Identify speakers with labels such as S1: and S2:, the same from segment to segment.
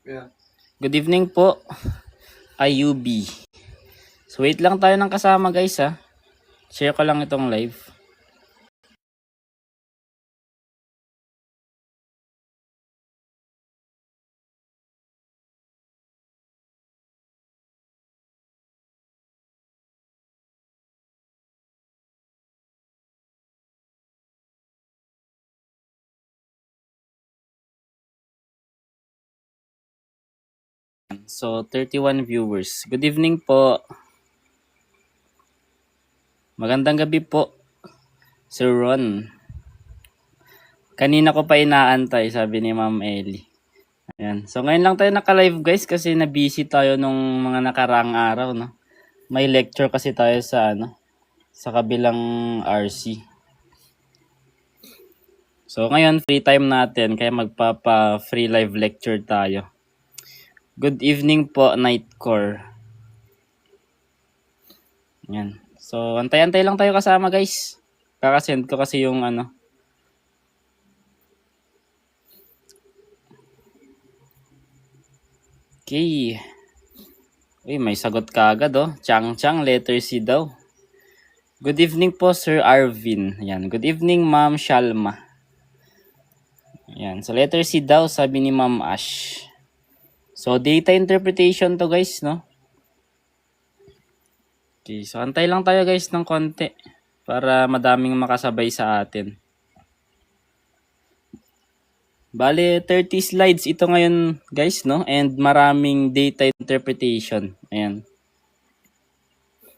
S1: Yeah.
S2: Good evening po, IUB. So wait lang tayo ng kasama guys ha. Share ko lang itong live. So 31 viewers. Good evening po. Magandang gabi po, Sir Ron. Kanina ko pa inaantay, sabi ni Ma'am Ellie. Ayan. So ngayon lang tayo naka-live guys kasi na-busy tayo nung mga nakaraang araw, no. May lecture kasi tayo sa sa kabilang RC. So ngayon free time natin kaya magpapa free live lecture tayo. Good evening po, Nightcore. Yan. So antay-antay lang tayo kasama guys. Kakasend ko kasi yung Okay. Uy, may sagot ka agad oh. Chang, letter C daw. Good evening po, Sir Arvin. Yan. Good evening, Ma'am Shalma. Yan. So, letter C daw, sabi ni Ma'am Ash. So, data interpretation to guys, no? Okay. So, antay lang tayo guys ng konti para madaming makasabay sa atin. Bale, 30 slides ito ngayon guys, no? And maraming data interpretation. Ayan.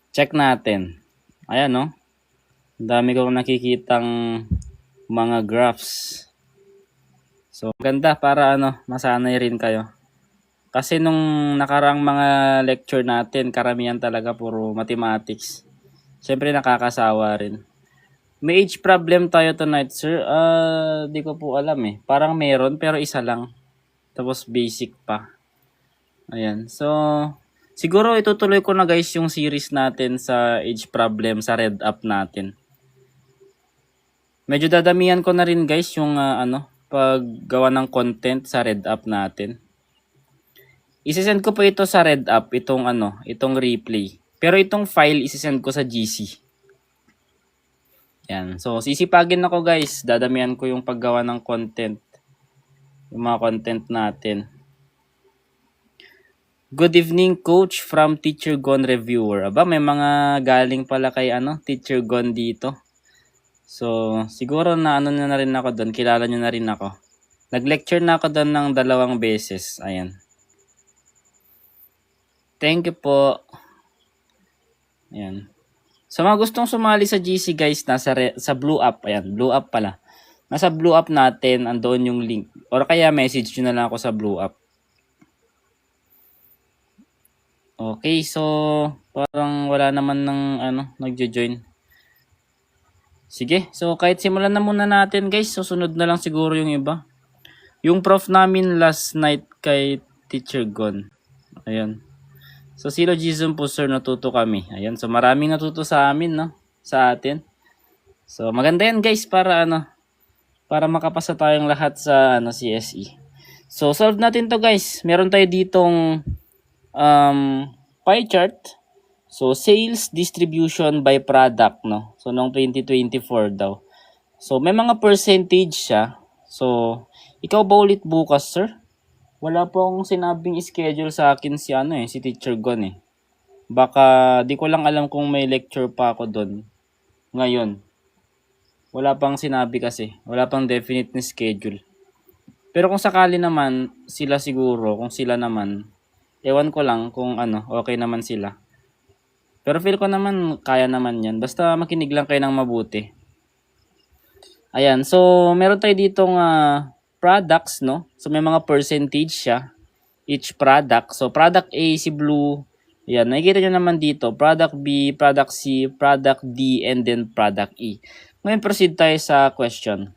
S2: Check natin. Ayan, no? Ang dami kong nakikitang mga graphs. So, ganda para masanay rin kayo. Kasi nung nakarang mga lecture natin, karamihan talaga puro mathematics. Siyempre nakakasawa rin. May age problem tayo tonight, sir. Di ko po alam eh. Parang meron pero isa lang. Tapos basic pa. Ayan. So, siguro itutuloy ko na guys yung series natin sa age problem sa red up natin. Medyo dadamihan ko na rin guys yung paggawa ng content sa red up natin. Isesend ko po ito sa red up, itong replay. Pero itong file isesend ko sa GC. Yan. So, sisipagin ako guys. Dadamihan ko yung paggawa ng content. Yung mga content natin. Good evening, Coach from Teacher Gon Reviewer. Aba, may mga galing pala kay Teacher Gon dito. So, siguro na na rin ako doon. Kilala nyo na rin ako. Nag-lecture na ako doon ng 2 beses. Ayan. Thank you po. Ayan. Sa mga gustong sumali sa GC guys, sa Blue Up. Ayan, Blue Up pala. Nasa Blue Up natin, andoon yung link. Or kaya message nyo na lang ako sa Blue Up. Okay, so parang wala naman ng nagjo-join. Sige, so kahit simulan na muna natin guys. Susunod na lang siguro yung iba. Yung prof namin last night kay Teacher Gon. Ayan. So, syllogism po sir, natuto kami. Ayan, so maraming natuto sa amin, no? Sa atin. So, maganda yan guys para para makapasa tayong lahat sa CSE. So, solve natin to guys. Meron tayo ditong pie chart. So, sales distribution by product, no? So, noong 2024 daw. So, may mga percentage siya. So, ikaw ba ulit bukas, sir? Wala po akong sinabing schedule sa akin si Teacher Gon eh. Baka di ko lang alam kung may lecture pa ako doon ngayon. Wala pang sinabi kasi. Wala pang definite na schedule. Pero kung sakali naman, sila siguro, kung sila naman, ewan ko lang kung okay naman sila. Pero feel ko naman, kaya naman yan. Basta makinig lang kayo ng mabuti. Ayan, so meron tayo ditong products, no? So, may mga percentage siya. Each product. So, product A, si Blue. Yan. Nakikita nyo naman dito. Product B, product C, product D, and then product E. Ngayon, proceed tayo sa question.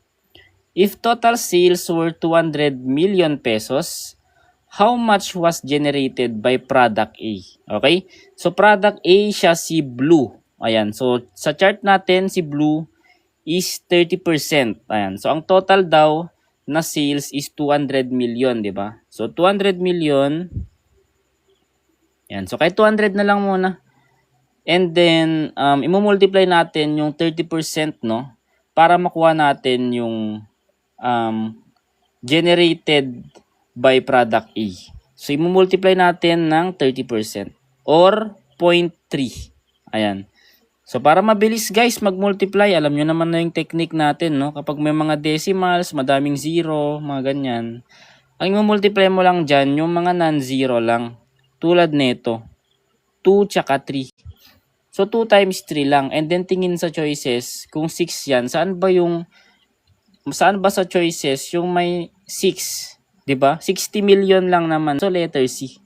S2: If total sales were 200 million pesos, how much was generated by product A? Okay? So, product A siya si Blue. Ayan. So, sa chart natin, si Blue is 30%. Ayan. So, ang total daw na sales is 200 million, di ba? So 200 million. Yan. So kahit 200 na lang muna. And then i-multiply natin yung 30%, no? Para makuha natin yung generated by product A. So i-multiply natin ng 30% or 0.3. Ayan. So para mabilis guys mag-multiply, alam nyo naman na yung technique natin, no? Kapag may mga decimals, madaming zero, mga ganyan, ang i-multiply mo lang dyan, yung mga non-zero lang. Tulad nito, 2 tsaka 3. So 2 times 3 lang. And then tingin sa choices, kung 6 yan, saan ba sa choices yung may 6? 'Di ba? 60 million lang naman. So letter C.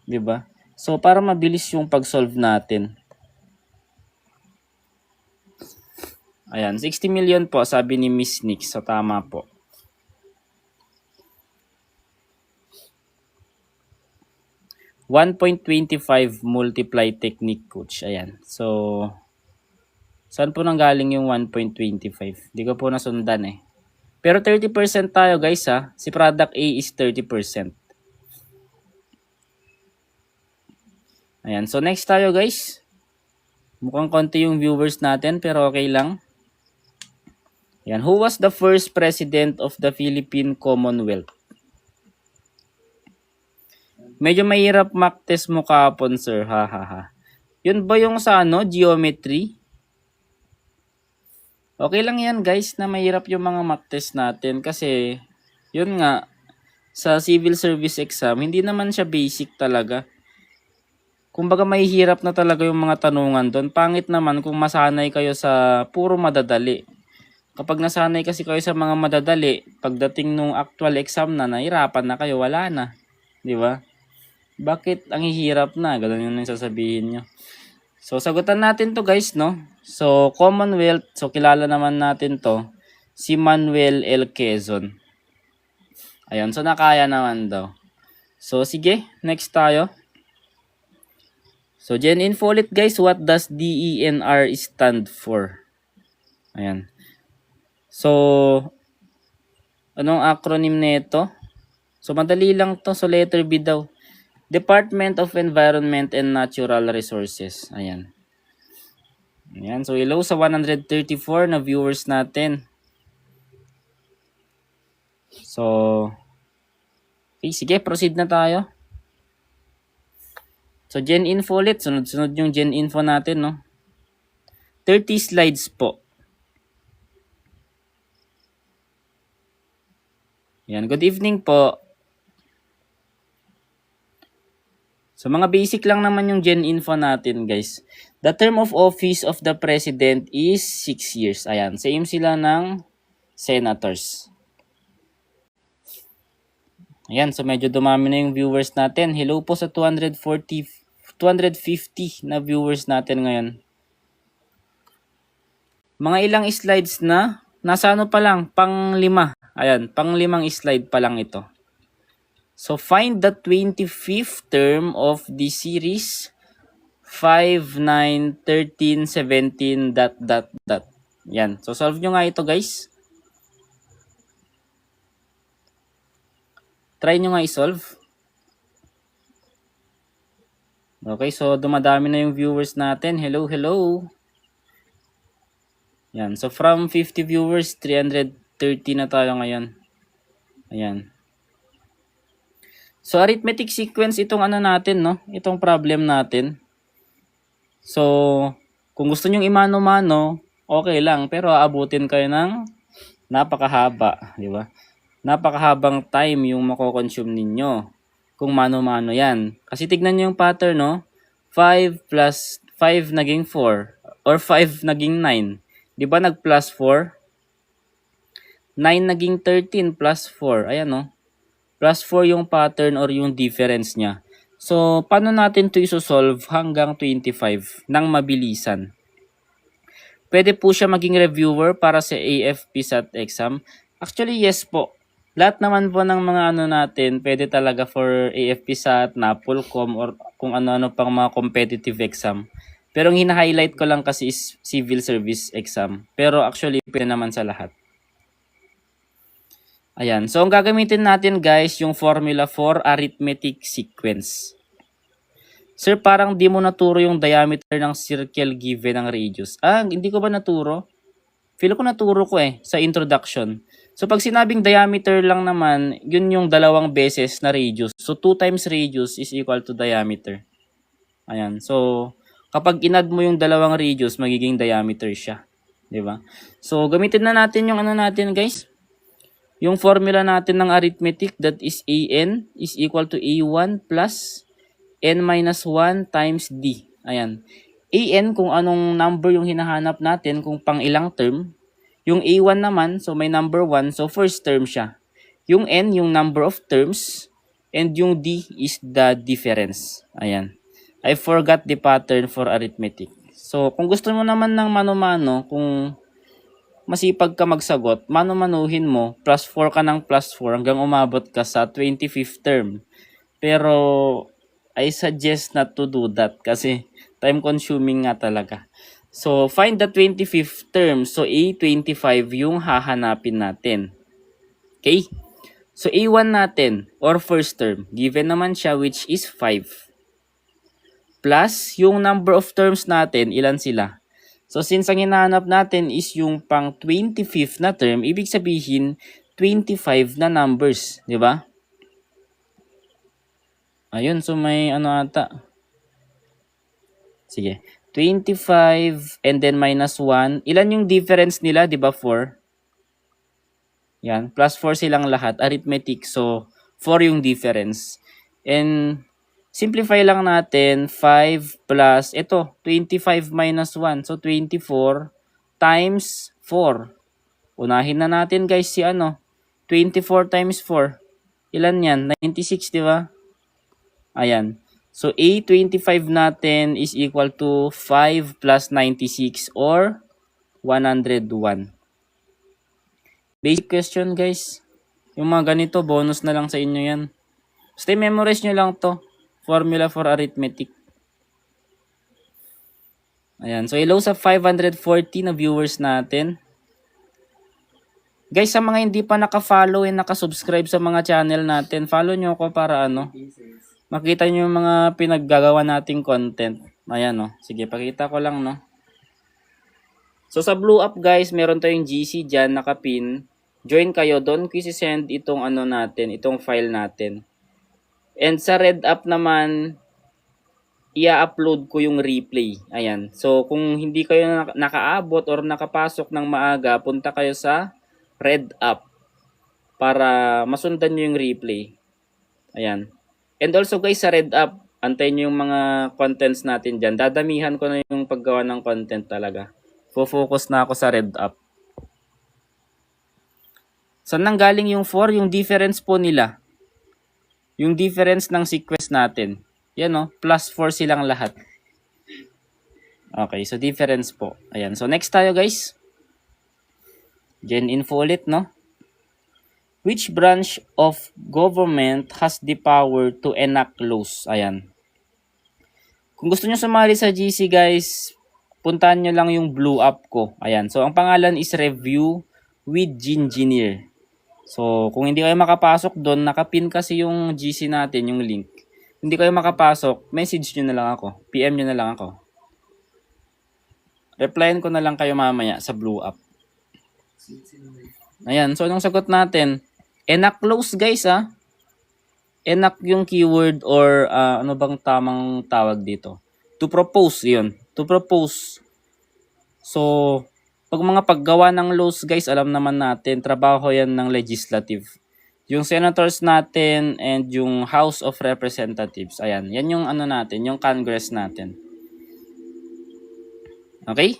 S2: 'Di ba? So para mabilis yung pag-solve natin. Ayan, 60 million po sabi ni Miss Nick. So tama po. $1.25 multiply technique, coach. Ayan. So saan po nanggaling yung 1.25? Di ko po nasundan eh. Pero 30% tayo guys ha. Si product A is 30%. Ayan. So next tayo guys. Mukhang konti yung viewers natin pero okay lang. Ayan. Who was the first president of the Philippine Commonwealth? Medyo mahirap mock test mo kahapon, sir. Ha. Yun ba yung sa geometry? Okay lang yan guys na mahirap yung mga mock test natin kasi yun nga sa civil service exam hindi naman siya basic talaga. Kumbaga mahihirap na talaga yung mga tanungan doon. Pangit naman kung masanay kayo sa puro madadali. Kapag nasanay kasi kayo sa mga madadali, pagdating nung actual exam na nahirapan na kayo, wala na. Di ba? Bakit ang hihirap na? Ganun yung sasabihin nyo. So sagutan natin to guys, no? So Commonwealth, so kilala naman natin to, si Manuel L. Quezon. Ayun, so nakaya naman daw. So sige, next tayo. So GenInfo ulit guys, what does DENR stand for? Ayan. So anong acronym nito? So madali lang to, so letter B daw. Department of Environment and Natural Resources. Ayan. Ayan, so hello sa 134 na viewers natin. So okay, sige, proceed na tayo. So GenInfo ulit, sunod-sunod yung GenInfo natin, no? 30 slides po. Ayan, good evening po. So mga basic lang naman yung GenInfo natin, guys. The term of office of the president is 6 years. Ayan, same sila ng senators. Ayan, so medyo dumami na yung viewers natin. Hello po sa 250 na viewers natin ngayon. Mga ilang slides na, nasa ano pa lang, pang-5. Ayan, pang-5 slide pa lang ito. So find the 25th term of the series 5, 9, 13, 17, ... Yan. So solve nyo nga ito guys. Try nyo nga i-solve. Okay, so dumadami na yung viewers natin. Hello. Yan. So from 50 viewers, 330 na tayo ngayon. Ayan. So arithmetic sequence itong natin, no? Itong problem natin. So kung gusto nyo imano-mano, okay lang. Pero aabutin kayo ng napakahaba. Di ba? Napakahabang time yung mako-consume ninyo. Kung mano-mano yan. Kasi tignan nyo yung pattern, no? 5 plus 5 naging 4. Or 5 naging 9. Di ba nag plus 4? 9 naging 13 plus 4. Ayan, no? Plus 4 yung pattern or yung difference niya. So, paano natin ito isosolve hanggang 25 ng mabilisan? Pwede po siya maging reviewer para sa AFP SAT exam. Actually, yes po. Lahat naman po ng mga natin, pwede talaga for AFP SAT, NAPOLCOM, or kung ano-ano pang mga competitive exam. Pero ang hina-highlight ko lang kasi is civil service exam. Pero actually, pwede naman sa lahat. Ayan. So, ang gagamitin natin guys, yung formula for arithmetic sequence. Sir, parang di mo naturo yung diameter ng circle given ang radius. Hindi ko ba naturo? Feel ko naturo ko sa introduction. So, pag sinabing diameter lang naman, yun yung dalawang beses na radius. So, 2 times radius is equal to diameter. Ayan. So, kapag inad mo yung dalawang radius, magiging diameter siya. Diba? So, gamitin na natin yung ano natin guys. Yung formula natin ng arithmetic, that is AN is equal to A1 plus N minus 1 times D. Ayan. AN kung anong number yung hinahanap natin, kung pang ilang term. Yung A1 naman, so may number 1, so first term siya. Yung N, yung number of terms. And yung D is the difference. Ayan. I forgot the pattern for arithmetic. So, kung gusto mo naman ng mano-mano, kung masipag ka magsagot, mano-manuhin mo, plus 4 ka ng plus 4 hanggang umabot ka sa 25th term. Pero, I suggest not to do that kasi time consuming nga talaga. So, find the 25th term. So, A25 yung hahanapin natin. Okay? So, A1 natin, or first term, given naman siya which is 5. Plus, yung number of terms natin, ilan sila? So, since ang hinahanap natin is yung pang 25th na term, ibig sabihin, 25 na numbers. Di ba? Ayun, so may ano ata. Sige. 25 and then minus 1. Ilan yung difference nila? Di ba 4? Yan. Plus 4 silang lahat. Arithmetic. So, 4 yung difference. And, simplify lang natin, 5 plus, ito, 25 minus 1. So, 24 times 4. Unahin na natin guys si 24 times 4. Ilan yan? 96, di ba? Ayan. So, A25 natin is equal to 5 plus 96 or 101. Basic question guys. Yung mga ganito, bonus na lang sa inyo yan. Basta memorize nyo lang to. Formula for arithmetic. Ayan. So, hello sa 540 na viewers natin. Guys, sa mga hindi pa naka-follow and naka-subscribe sa mga channel natin, follow nyo ako para makita nyo yung mga pinaggagawa nating content. Ayan Sige, pakita ko lang So, sa Blue Up guys, meron tayong GC dyan, nakapin. Join kayo. Doon ko isi-send itong natin, itong file natin. And sa Red App naman, i-upload ko yung replay. Ayan. So, kung hindi kayo nakaabot or nakapasok ng maaga, punta kayo sa Red App para masundan nyo yung replay. Ayan. And also guys, sa Red App, antayin nyo yung mga contents natin dyan. Dadamihan ko na yung paggawa ng content talaga. Focus na ako sa Red App. Saan nang galing yung 4? Yung difference po nila. Yung difference ng sequence natin. Yan plus 4 silang lahat. Okay, so difference po. Ayan, so next tayo guys. Gen info ulit Which branch of government has the power to enact laws? Ayan. Kung gusto nyo sumali sa GC guys, puntahan nyo lang yung Blue App ko. Ayan, so ang pangalan is Review with Gingineer. So, kung hindi kayo makapasok doon, nakapin kasi yung GC natin, yung link. Hindi kayo makapasok, message nyo na lang ako. PM nyo na lang ako. Replyan ko na lang kayo mamaya sa Blue App. Ayan, so anong sagot natin? Enact laws guys Enact yung keyword or ano bang tamang tawag dito? To propose, yun. To propose. So, pag mga paggawa ng laws guys, alam naman natin, trabaho yan ng legislative. Yung senators natin and yung House of Representatives. Ayan, yan yung natin, yung Congress natin. Okay?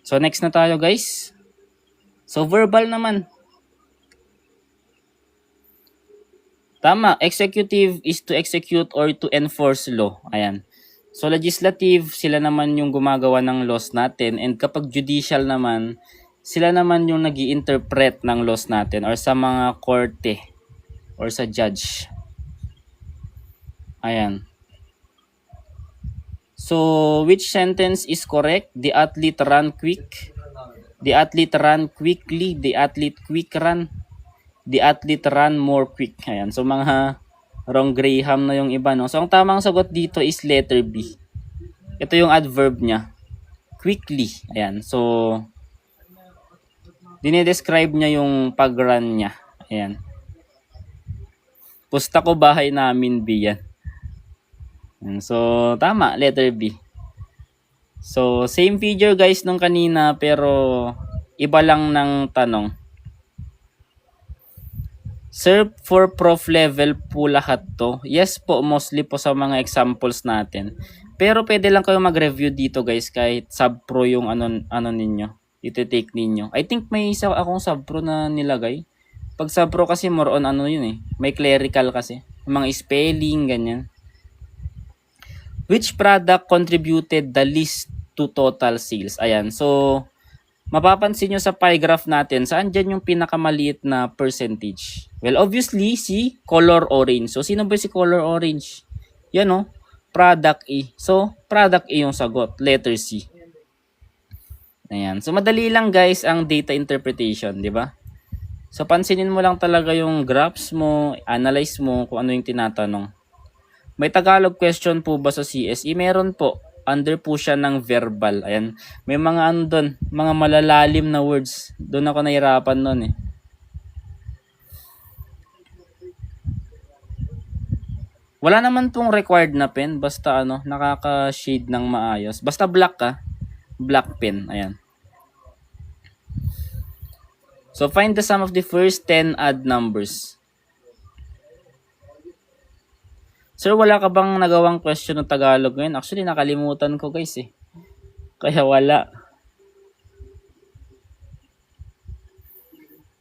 S2: So, next na tayo guys. So, verbal naman. Tama, executive is to execute or to enforce law. Ayan. So, legislative, sila naman yung gumagawa ng laws natin. And kapag judicial naman, sila naman yung nag-i-interpret ng laws natin or sa mga korte or sa judge. Ayan. So, which sentence is correct? The athlete ran quick The athlete run quickly. The athlete quick run. The athlete run more quick. Ayan. So, mga wrong Graham na yung iba, no? So, ang tamang sagot dito is letter B. Ito yung adverb niya. Quickly. Ayan. So, dinedescribe niya yung pag-run niya. Ayan. Pusta ko bahay namin, B yan. Ayan. So, tama. Letter B. So, same figure guys nung kanina pero iba lang ng tanong. Sir, for prof level po lahat to? Yes po, mostly po sa mga examples natin. Pero pwede lang kayo mag-review dito guys kahit sub-pro yung ano ninyo. Iti-take ninyo. I think may isa akong sub-pro na nilagay. Pag sub-pro kasi more on ano yun eh. May clerical kasi. Mga spelling, ganyan. Which product contributed the least to total sales? Ayan. So, mapapansin nyo sa pie graph natin, saan dyan yung pinakamaliit na percentage? Well, obviously, si color orange. So, sino ba si color orange? Yan o. Product E. So, product E yung sagot. Letter C. Ayan. So, madali lang guys ang data interpretation, di ba? So, pansinin mo lang talaga yung graphs mo, analyze mo kung ano yung tinatanong. May Tagalog question po ba sa CSE? Meron po. Under po siya ng verbal. Ayan. May mga ano doon, mga malalalim na words. Doon ako nahirapan noon eh. Wala naman pong required na pen. Basta ano, nakaka-shade ng maayos. Basta black ka. Black pen. Ayan. So, find the sum of the first 10 odd numbers. Sir, wala ka bang nagawang question ng Tagalog ngayon? Actually, nakalimutan ko guys eh. Kaya wala.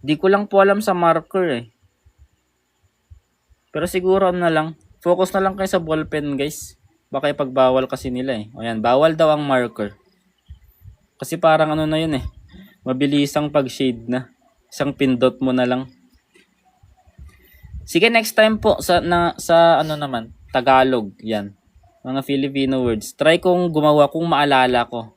S2: Di ko lang po alam sa marker eh. Pero siguro na lang. Focus na lang kayo sa ballpen guys. Baka ipagbawal kasi nila eh. O yan, bawal daw ang marker. Kasi parang ano na yun eh. Mabilisang pag-shade na. Isang pindot mo na lang. Sige, next time po sa ano naman, Tagalog, yan. Mga Filipino words. Try kong gumawa kung maalala ko.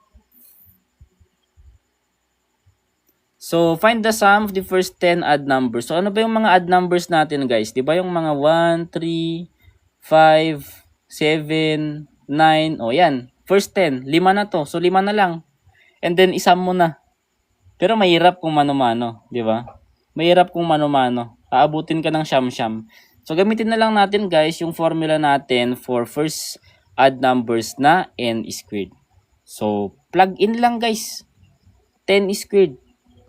S2: So, find the sum of the first 10 odd numbers. So, ano ba yung mga odd numbers natin, guys? 'Di ba yung mga 1, 3, 5, 7, 9. O, yan. First 10. 5 na to. So, 5 na lang. And then, isam mo na. Pero mahirap kung mano-mano. 'Di ba? Mahirap kung mano-mano. Aabutin ka ng siyam-siyam. So, gamitin na lang natin guys yung formula natin for first odd numbers na n squared. So, plug in lang guys. 10 squared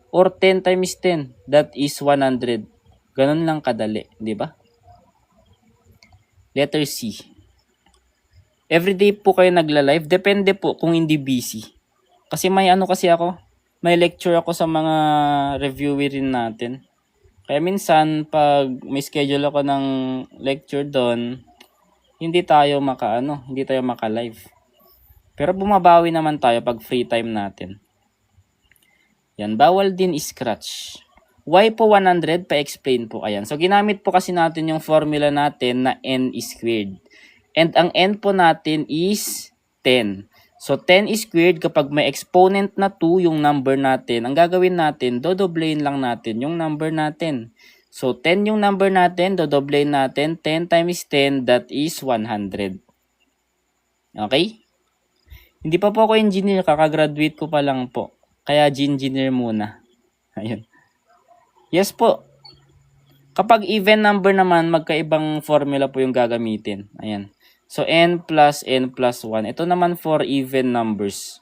S2: or 10 times 10. That is 100. Ganun lang kadali. Di ba? Letter C. Everyday po kayo nagla-live. Depende po kung hindi busy. Kasi may ano kasi ako. May lecture ako sa mga reviewer rin natin. Kaya minsan, pag may schedule ako ng lecture doon, hindi tayo maka-live. Pero bumabawi naman tayo pag free time natin. Yan, bawal din scratch. Why po 100? Pa-explain po. Ayan. So, ginamit po kasi natin yung formula natin na n squared. And ang n po natin is 10. So, 10 squared, kapag may exponent na 2 yung number natin, ang gagawin natin, dodoblein lang natin yung number natin. So, 10 yung number natin, dodoblein natin, 10 times 10, that is 100. Okay? Hindi pa po ako engineer, kakagraduate ko pa lang po. Kaya engineer muna. Ayun. Yes po. Kapag even number naman, magkaibang formula po yung gagamitin. Ayan. So, n plus 1. Ito naman for even numbers.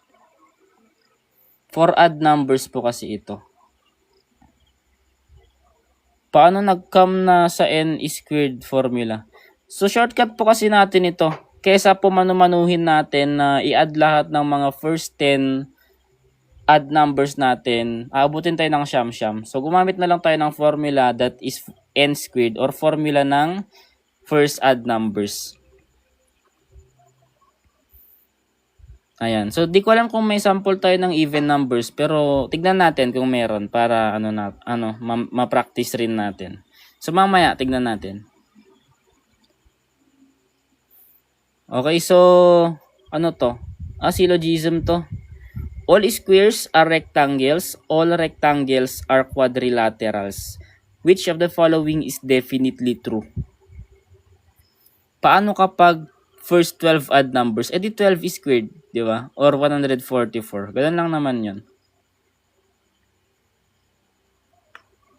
S2: For odd numbers po kasi ito. Paano nag-come na sa n squared formula? So, shortcut po kasi natin ito. Kesa po manumanuhin natin na i-add lahat ng mga first 10 odd numbers natin, aabutin tayo ng siyam-siyam. So, gumamit na lang tayo ng formula that is n squared or formula ng first odd numbers. Ayan. So, di ko alam kung may sample tayo ng even numbers, pero tignan natin kung meron para ma-practice rin natin. So, mamaya tignan natin. Okay, so ano to? Syllogism to. All squares are rectangles. All rectangles are quadrilaterals. Which of the following is definitely true? Paano kapag first 12 odd numbers? Eh di 12 squared, di ba? Or 144. Ganun lang naman yun.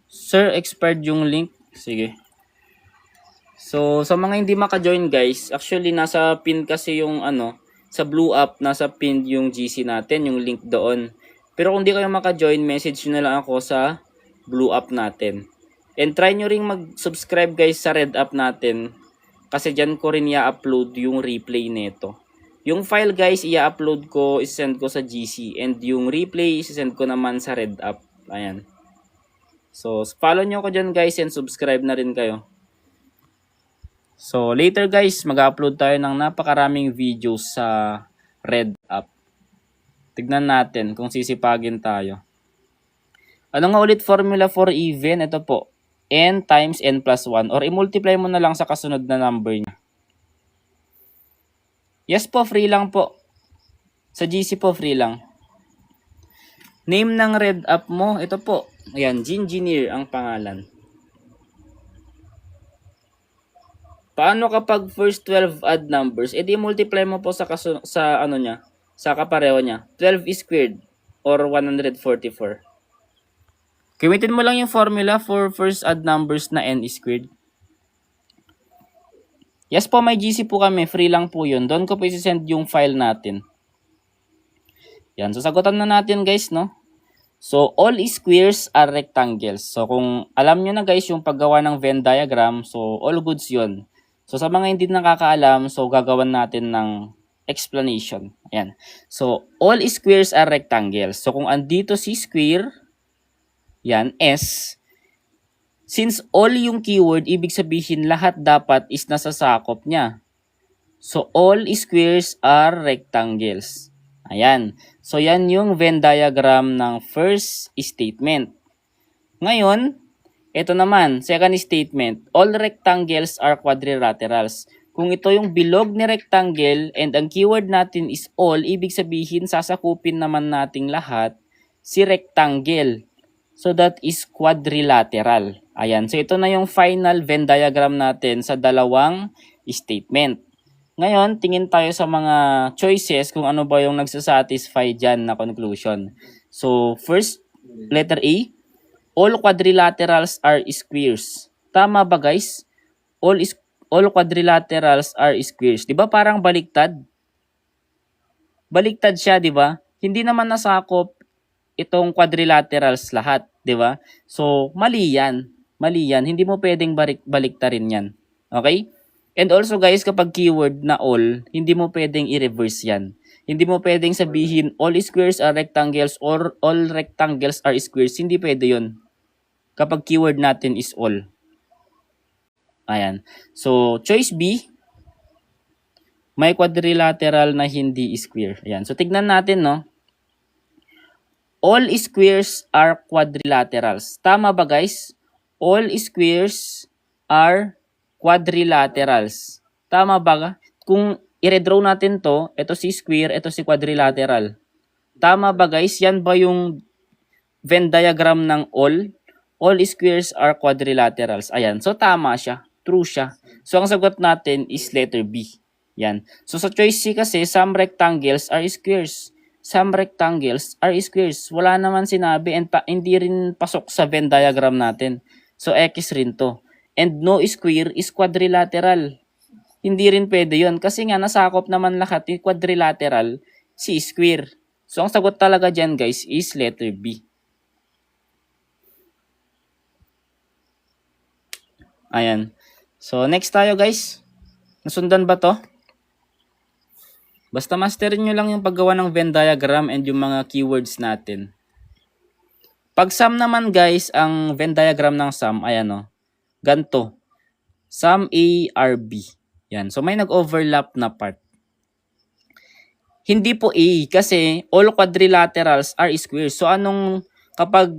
S2: Sir, expired yung link. Sige. So, sa mga hindi maka-join guys, actually nasa pin kasi yung sa blue app, nasa pin yung GC natin, yung link doon. Pero kung di kayo maka-join, message nyo na lang ako sa blue app natin. And try nyo ring mag-subscribe guys sa red app natin. Kasi dyan ko rin i-upload yung replay nito. Yung file guys, i-upload ko, isend ko sa GC. And yung replay, isend ko naman sa red app. Ayan. So, follow nyo ko dyan guys and subscribe na rin kayo. So, later guys, mag-upload tayo ng napakaraming videos sa red app. Tignan natin kung sisipagin tayo. Ano nga ulit formula for even? Ito po. N times n plus 1 or i-multiply mo na lang sa kasunod na number niya. Yes po, free lang po. Sa GC po, free lang. Name ng red app mo, ito po. Ayan, Gingineer ang pangalan. Paano kapag first 12 odd numbers? E di multiply mo po sa kapareho niya. 12 squared or 144. Gamitin mo lang yung formula for first odd numbers na n squared. Yes po, may GC po kami. Free lang po yun. Doon ko po isi-send yung file natin. Yan. So, sagutan na natin guys, no? So, all squares are rectangles. So, kung alam nyo na guys yung paggawa ng Venn diagram, so, all goods yun. So, sa mga hindi nakakaalam, so, gagawan natin ng explanation. Ayan. So, all squares are rectangles. So, kung andito si square, yan, S, since all yung keyword, ibig sabihin lahat dapat is nasa sakop niya. So, all squares are rectangles. Ayan. So, yan yung Venn diagram ng first statement. Ngayon, ito naman, second statement. All rectangles are quadrilaterals. Kung ito yung bilog ni rectangle and ang keyword natin is all, ibig sabihin sasakupin naman nating lahat si rectangle. So, that is quadrilateral. Ayan. So, ito na yung final Venn diagram natin sa dalawang statement. Ngayon, tingin tayo sa mga choices kung ano ba yung nagsasatisfy dyan na conclusion. So, first, letter A, all quadrilaterals are squares. Tama ba guys? All quadrilaterals are squares. Di ba parang baliktad? Baliktad siya, di ba? Hindi naman nasakop itong quadrilaterals lahat, di ba? So, mali yan. Mali yan. Hindi mo pwedeng baliktarin yan. Okay? And also guys, kapag keyword na all, hindi mo pwedeng i-reverse yan. Hindi mo pwedeng sabihin all squares are rectangles or all rectangles are squares. Hindi pwede yun. Kapag keyword natin is all. Ayan. So, choice B, may quadrilateral na hindi square. Ayan. So, tignan natin, no? All squares are quadrilaterals. Tama ba guys? All squares are quadrilaterals. Tama ba? Kung i-redraw natin to, ito si square, ito si quadrilateral. Tama ba guys? Yan ba yung Venn diagram ng all? All squares are quadrilaterals. Ayan. So, tama siya. True siya. So, ang sagot natin is letter B. Yan. So, sa choice C kasi, some rectangles are squares. Some rectangles are squares. Wala naman sinabi and hindi rin pasok sa Venn diagram natin. So, X rin to. And no square is quadrilateral. Hindi rin pwede yun. Kasi nga, nasakop naman lahat yung quadrilateral si square. So, ang sagot talaga dyan, guys, is letter B. Ayan. So, next tayo, guys. Nasundan ba to? Basta masterin nyo lang yung paggawa ng Venn diagram and yung mga keywords natin. Pag sum naman, guys, ang Venn diagram ng sum, ayan o. Ganto. Sum A, R, B. Yan. So, may nag-overlap na part. Hindi po A kasi all quadrilaterals are squares. So, kapag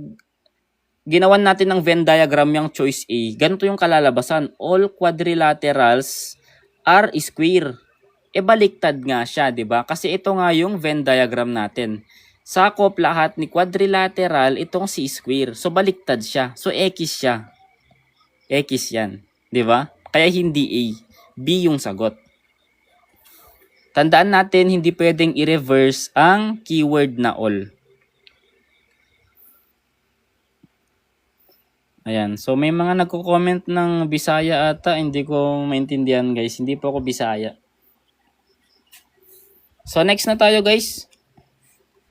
S2: ginawan natin ng Venn diagram yung choice A, ganito yung kalalabasan. All quadrilaterals are square. E baliktad nga siya, di ba? Kasi ito nga yung Venn diagram natin. sakop lahat ni quadrilateral itong si square. So baliktad siya. So x siya. X yan. 'Di ba? Kaya hindi A. B yung sagot. Tandaan natin, hindi pwedeng i-reverse ang keyword na all. Ayan. So, may mga nagko-comment ng Bisaya ata. Hindi ko maintindihan, guys. Hindi po ako Bisaya. So, next na tayo, guys.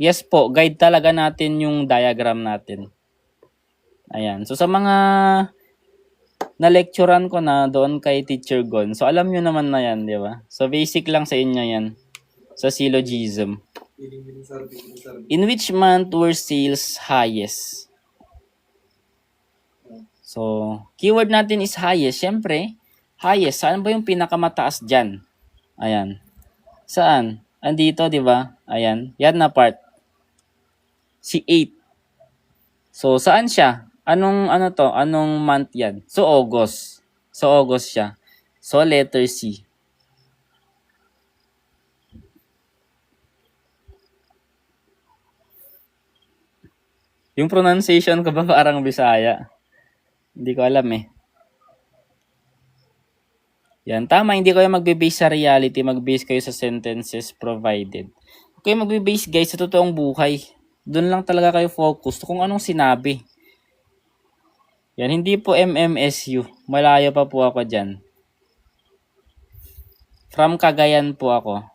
S2: Yes po, guide talaga natin yung diagram natin. Ayan. So, sa mga na-lecturean ko na doon kay Teacher Gon. So, alam nyo naman na yan, di ba? So, basic lang sa inyo yan. Sa syllogism. In which month were sales highest? So, keyword natin is highest. Siyempre, highest. Saan ba yung pinakamataas dyan? Ayan. Saan? Andito, di ba? Ayan. Yan na part. Si 8. So, saan siya? Anong month yan? So, August. So, August siya. So, letter C. Yung pronunciation ko ba parang Bisaya? Hindi ko alam eh. Yan, tama. Hindi kayo magbe-base sa reality. Mag-base kayo sa sentences provided. Okay, magbe-base guys sa totoong buhay. Doon lang talaga kayo focus kung anong sinabi. Yan, hindi po MMSU. Malayo pa po ako dyan. From Cagayan po ako.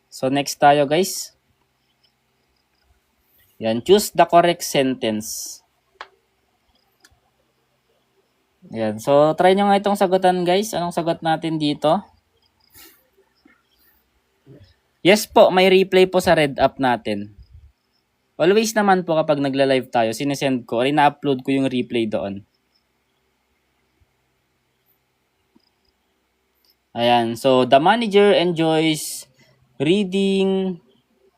S2: So, next tayo guys. Yan, choose the correct sentence. Yan, so try nyo nga itong sagutan guys. Anong sagot natin dito? Yes po, may replay po sa Red App natin. Always naman po kapag nagla-live tayo, sinesend ko, ina-upload ko yung replay doon. Ayan, so the manager enjoys reading,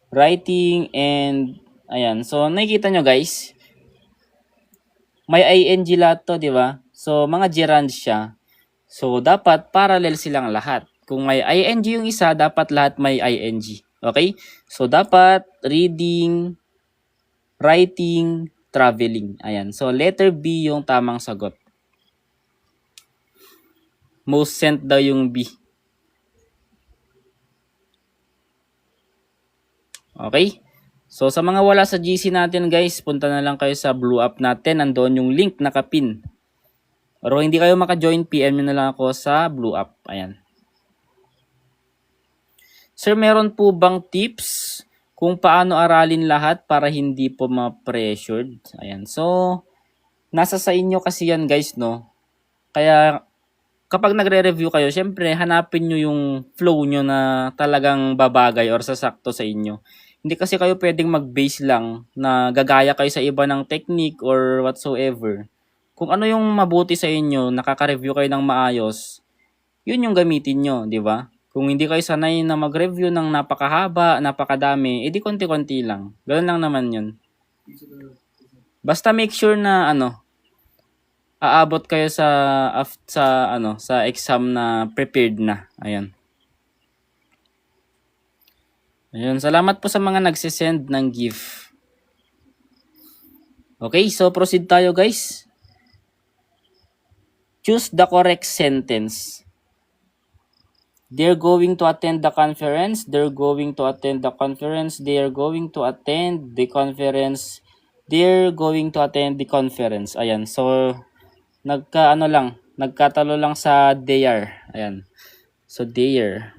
S2: writing, and ayan. So nakikita nyo guys, may ing lahat to, di ba? So mga gerunds siya. So dapat parallel silang lahat. Kung may ing yung isa, dapat lahat may ing. Okay? So dapat reading, writing, traveling. Ayan. So, letter B yung tamang sagot. Most sent daw yung B. Okay? So, sa mga wala sa GC natin guys, punta na lang kayo sa Blue App natin. Nandoon yung link nakapin. Pero hindi kayo maka-join, PM nyo na lang ako sa Blue App. Ayan. Sir, meron po bang tips kung paano aralin lahat para hindi po ma-pressured? Ayan. So, nasa sa inyo kasi yan guys, no? Kaya, kapag nagre-review kayo, syempre, hanapin nyo yung flow nyo na talagang babagay or sasakto sa inyo. Hindi kasi kayo pwedeng mag-base lang na gagaya kayo sa iba ng technique or whatsoever. Kung ano yung mabuti sa inyo, nakaka-review kayo ng maayos, yun yung gamitin nyo, di ba? Kung hindi kayo sanay na mag-review ng napakahaba, napakadami, edi konti-konti lang. Ganun lang naman yun. Basta make sure na aabot kayo sa exam na prepared na. Ayun. Ayun, salamat po sa mga nagsisend ng gift. Okay, so proceed tayo guys. Choose the correct sentence. They're going to attend the conference. They're going to attend the conference. They're going to attend the conference. They're going to attend the conference. Ayan, so nagkatalo lang sa there. Ayan. So there.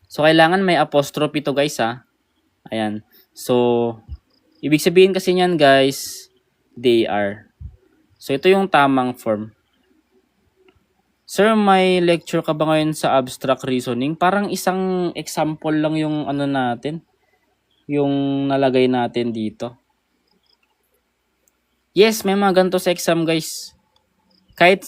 S2: So kailangan may apostrophe to guys ha. Ayan. So ibig sabihin kasi niyan guys, they are. So ito yung tamang form. Sir, may lecture ka ba ngayon sa abstract reasoning? Parang isang example lang yung natin. Yung nalagay natin dito. Yes, may mga ganito sa exam guys. Kahit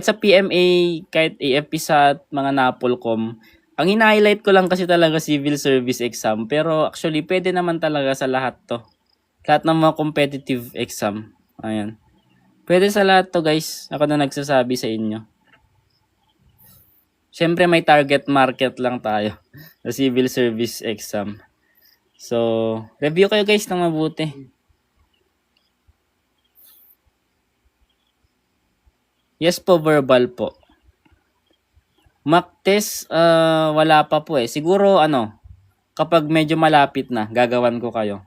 S2: sa PMA, kahit AFP sa mga Napolcom, ang hina-highlight ko lang kasi talaga civil service exam. Pero actually, pwede naman talaga sa lahat to. Lahat ng mga competitive exam. Ayan. Pwede sa lahat to guys. Ako na nagsasabi sa inyo. Siyempre may target market lang tayo sa civil service exam. So, review kayo guys ng mabuti. Yes po, verbal po. Mock test, wala pa po eh. Siguro kapag medyo malapit na, gagawan ko kayo.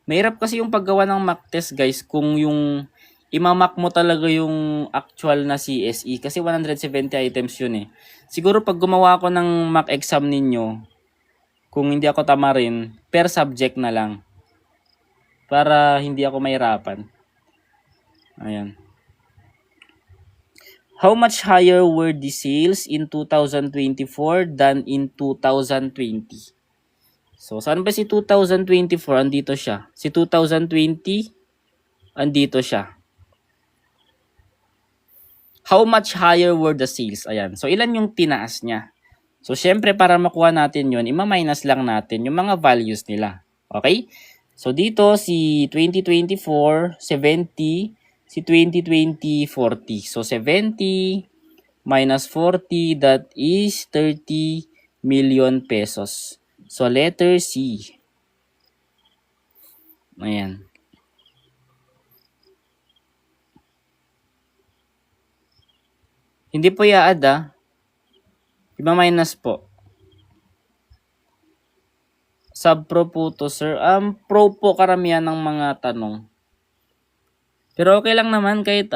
S2: Mahirap kasi yung paggawa ng mock test guys kung yung imamak mo talaga yung actual na CSE kasi 170 items yun eh. Siguro pag gumawa ako ng mock exam ninyo, kung hindi ako tama rin, per subject na lang. Para hindi ako mahirapan. Ayan. How much higher were the sales in 2024 than in 2020? So, saan ba si 2024? Andito siya. Si 2020, andito siya. How much higher were the sales? Ayan. So, ilan yung tinaas niya? So, syempre, para makuha natin yun, ima-minus lang natin yung mga values nila. Okay? So, dito, si 2024, 70. Si 2020, 40. So, 70 minus 40, that is 30 million pesos. So, letter C. Ayan. Hindi po i-add Iba minus po. Sub-pro po to, sir. Pro po karamihan ng mga tanong. Pero okay lang naman kahit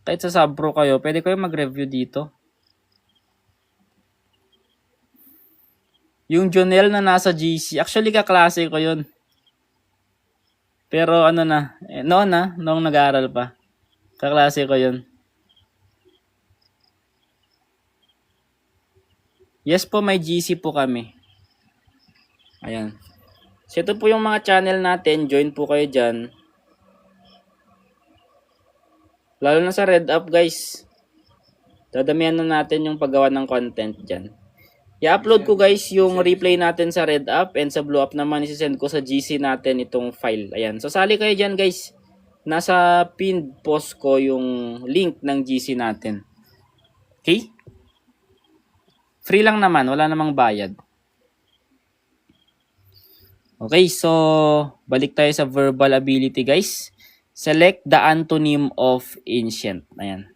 S2: kahit sa sub-pro kayo, pwede kayo mag-review dito. Yung Jonel na nasa GC, actually kaklase ko yun. Pero noong nag-aaral pa. Kaklase ko yun. Yes po, may GC po kami. Ayan. So ito po yung mga channel natin, join po kayo dyan. Lalo na sa Red Up guys. Dadamihan na natin yung paggawa ng content dyan. I-upload ko guys yung replay natin sa Red Up and sa Blue Up naman isi-send ko sa GC natin itong file. Ayan. So sali kayo dyan guys. Nasa pinned post ko yung link ng GC natin. Okay? Free lang naman. Wala namang bayad. Okay. So balik tayo sa verbal ability guys. Select the antonym of ancient. Ayan.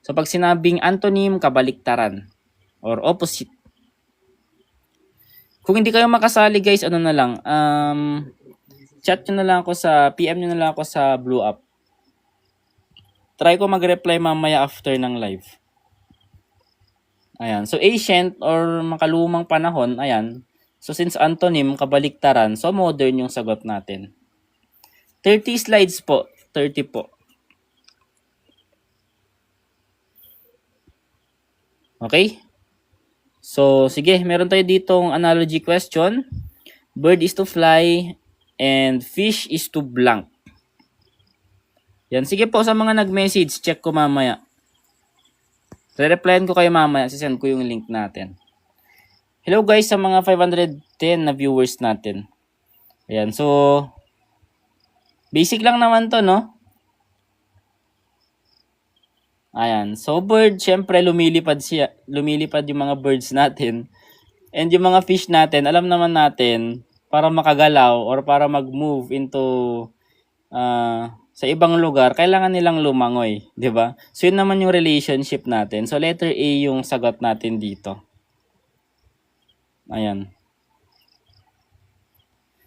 S2: So pag sinabing antonym, kabaliktaran or opposite. Kung hindi kayo makasali guys, chat nyo na lang ako PM nyo na lang ako sa Blue Up. Try ko mag-reply mamaya after ng live. Ayan. So ancient or makalumang panahon, ayan. So since antonym, kabaliktaran, so modern yung sagot natin. 30 slides po. 30 po. Okay? So, sige. Meron tayo ditong analogy question. Bird is to fly and fish is to blank. Yan. Sige po sa mga nag-message. Check ko mamaya. Re-replyan ko kayo mamaya. Sisend ko yung link natin. Hello guys sa mga 510 na viewers natin. Ayan. So, basic lang naman to, no? Ayan. So, bird, syempre, lumilipad yung mga birds natin. And yung mga fish natin, alam naman natin, para makagalaw or para mag-move into sa ibang lugar, kailangan nilang lumangoy. 'Di ba? So, yun naman yung relationship natin. So, letter A yung sagot natin dito. Ayan.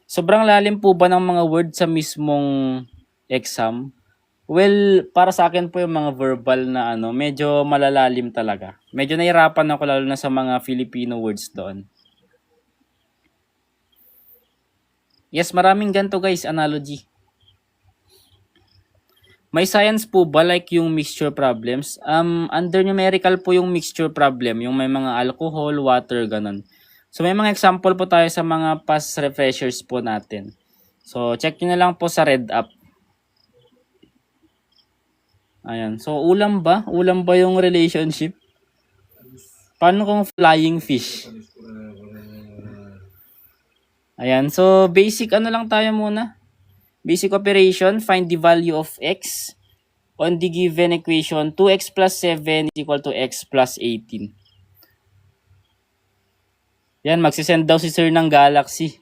S2: Sobrang lalim po ba ng mga words sa mismong exam? Well, para sa akin po yung mga verbal na medyo malalalim talaga. Medyo nahirapan ako lalo na sa mga Filipino words doon. Yes, maraming ganito guys, analogy. May science po ba like yung mixture problems? Under numerical po yung mixture problem, yung may mga alcohol, water, ganun. So may mga example po tayo sa mga past refreshers po natin. So check nyo na lang po sa Red Up. Ayan. So ulam ba? Ulam ba yung relationship? Paano kung flying fish? Ayan. So basic lang tayo muna. Basic operation, find the value of x. on the given equation, 2x plus 7 is equal to x plus 18. Yan, magsisend daw si sir ng Galaxy.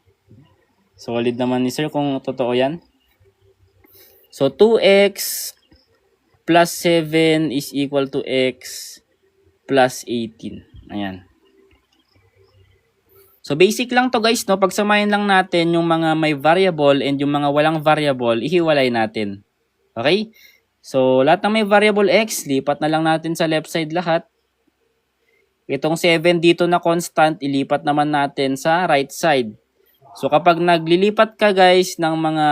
S2: Solid naman ni sir kung totoo yan. So, 2x plus 7 is equal to x plus 18. Ayan. So, basic lang to guys, no? Pagsamahin lang natin yung mga may variable and yung mga walang variable, ihiwalay natin. Okay? So, lahat ng may variable x, lipat na lang natin sa left side lahat. Itong 7 dito na constant, ilipat naman natin sa right side. So, kapag naglilipat ka guys ng mga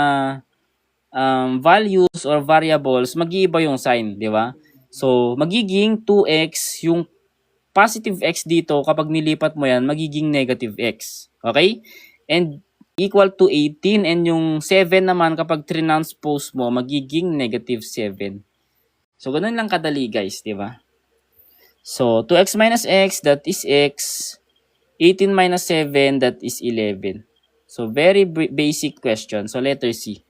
S2: values or variables, mag-iiba yung sign, di ba? So, magiging 2x yung positive x dito, kapag nilipat mo yan, magiging negative x. Okay? And equal to 18. And yung 7 naman, kapag transpose mo, magiging negative 7. So, ganun lang kadali guys, di ba? So, 2x minus x, that is x. 18 minus 7, that is 11. So, very basic question. So, letter C.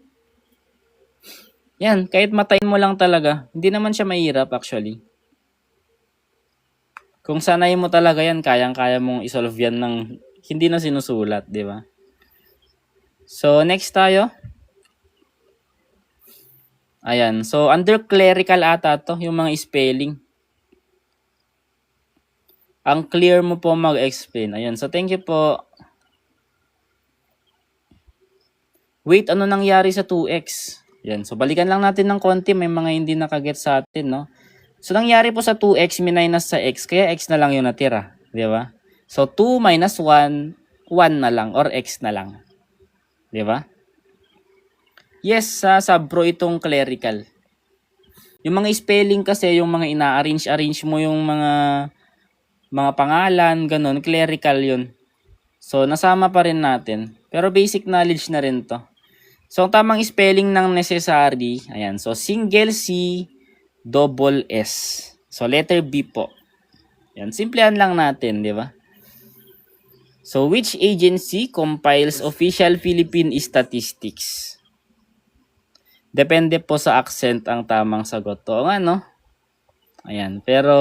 S2: Yan, kahit matayin mo lang talaga, hindi naman siya mahirap actually. Kung sanay mo talaga yan, kayang-kaya mong isolve yan ng hindi na sinusulat, di ba? So, next tayo. Ayan. So, under clerical ata to, yung mga spelling. Ang clear mo po mag-explain. Ayan. So, thank you po. Wait, ano nangyari sa 2x? Ayan. So, balikan lang natin ng konti. May mga hindi nakaget sa atin, no? So, nangyari po sa 2x, minus sa x, kaya x na lang yung natira. Di ba? So, 2 minus 1, 1 na lang, or x na lang. Di ba? Yes, sa bro itong clerical. Yung mga spelling kasi, yung mga ina-arrange mo yung mga pangalan, ganun, clerical yun. So, nasama pa rin natin. Pero basic knowledge na rin to. So, ang tamang spelling ng necessary, ayan. So, single C, double S. So, letter B po. Yan, simplehan lang natin, di ba? So, which agency compiles official Philippine statistics? Depende po sa accent ang tamang sagot. O nga, no? Ayan, pero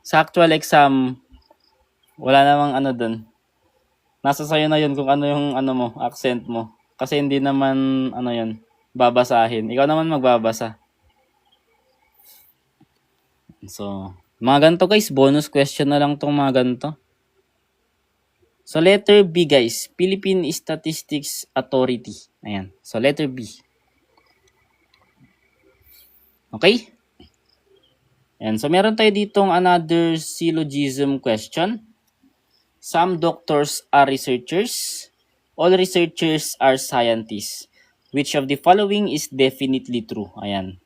S2: sa actual exam, wala namang ano dun. Nasa sayo na yun kung ano yung mo, accent mo. Kasi hindi naman, yun, babasahin. Ikaw naman magbabasa. So, mga ganito guys, bonus question na lang tong mga ganito. So, letter B guys, Philippine Statistics Authority. Ayan. So, letter B. Okay? Ayan. So, meron tayo ditong another syllogism question. Some doctors are researchers. All researchers are scientists. Which of the following is definitely true? Ayan.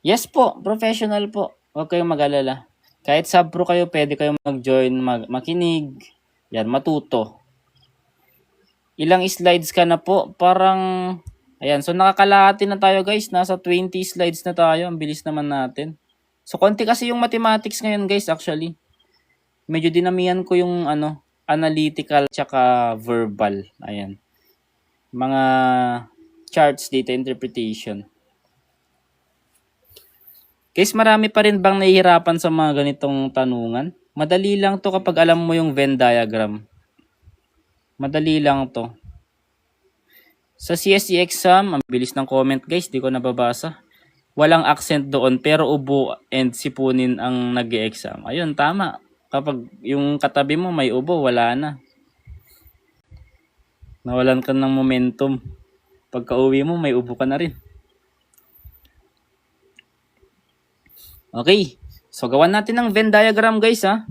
S2: Yes po, professional po. Huwag kayong mag-alala. Kahit sub-pro kayo, pwede kayong mag-join, makinig, yan, matuto. Ilang slides ka na po? Parang, ayan, so nakakalahati na tayo guys. Nasa 20 slides na tayo. Ang bilis naman natin. So, konti kasi yung mathematics ngayon guys, actually. Medyo dinamihan ko yung, analytical tsaka verbal. Ayan. Mga charts, data interpretation. Guys, marami pa rin bang nahihirapan sa mga ganitong tanungan? Madali lang to kapag alam mo yung Venn diagram. Madali lang to. Sa CSE exam, ang bilis ng comment guys, di ko nababasa. Walang accent doon, pero ubo and sipunin ang nag-e-exam. Ayun, tama. Kapag yung katabi mo may ubo, wala na. Nawalan ka ng momentum. Pagka uwi mo, may ubo ka na rin. Okay, so gawan natin ng Venn diagram guys ha.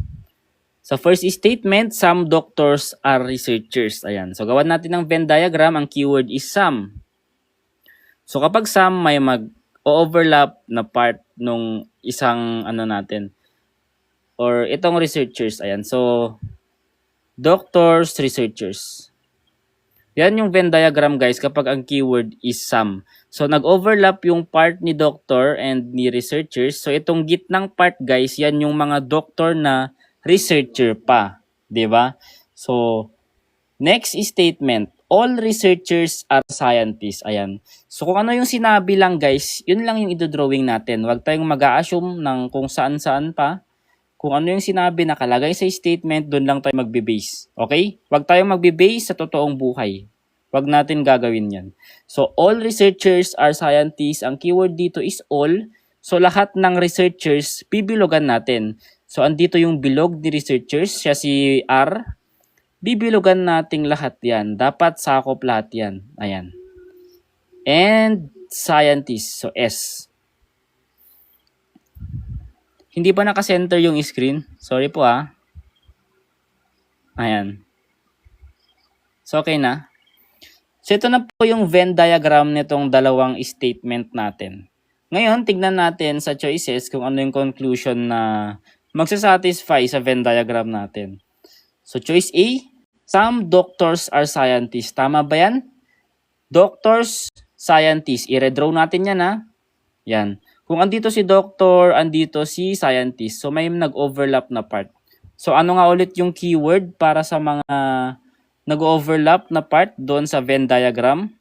S2: Sa first statement, some doctors are researchers. Ayan, so gawan natin ng Venn diagram, ang keyword is some. So kapag some, may mag-overlap na part nung isang natin. Or itong researchers, ayan. So, doctors, researchers. Yan yung Venn diagram guys kapag ang keyword is some. So, nag-overlap yung part ni doctor and ni researchers. So, itong gitnang part guys, yan yung mga doctor na researcher pa. Diba? So, next statement. all researchers are scientists. Ayan. So kung ano yung sinabi lang guys, yun lang yung idodrawing natin. Huwag tayong mag-a-assume ng kung saan-saan pa. Kung ano yung sinabi nakalagay sa statement, doon lang tayo magbe-base. Okay? Huwag tayong magbe-base sa totoong buhay. Huwag natin gagawin yan. So, all researchers are scientists. Ang keyword dito is all. So, lahat ng researchers, bibilogan natin. So, andito yung bilog ni researchers. Siya si R. Bibilogan nating lahat yan. Dapat sakop lahat yan. Ayan. And scientists. So, S. Hindi pa naka-center yung screen. Sorry po ah. Ayan. So, okay na. So, ito na po yung Venn diagram nitong dalawang statement natin. Ngayon, tignan natin sa choices kung ano yung conclusion na magsasatisfy sa Venn diagram natin. So, choice A, some doctors are scientists. Tama ba yan? Doctors, scientists. I-redraw natin yan ha. Yan. Kung andito si doctor, andito si scientist. So, may nag-overlap na part. So, ano nga ulit yung keyword para sa mga nag-overlap na part doon sa Venn diagram?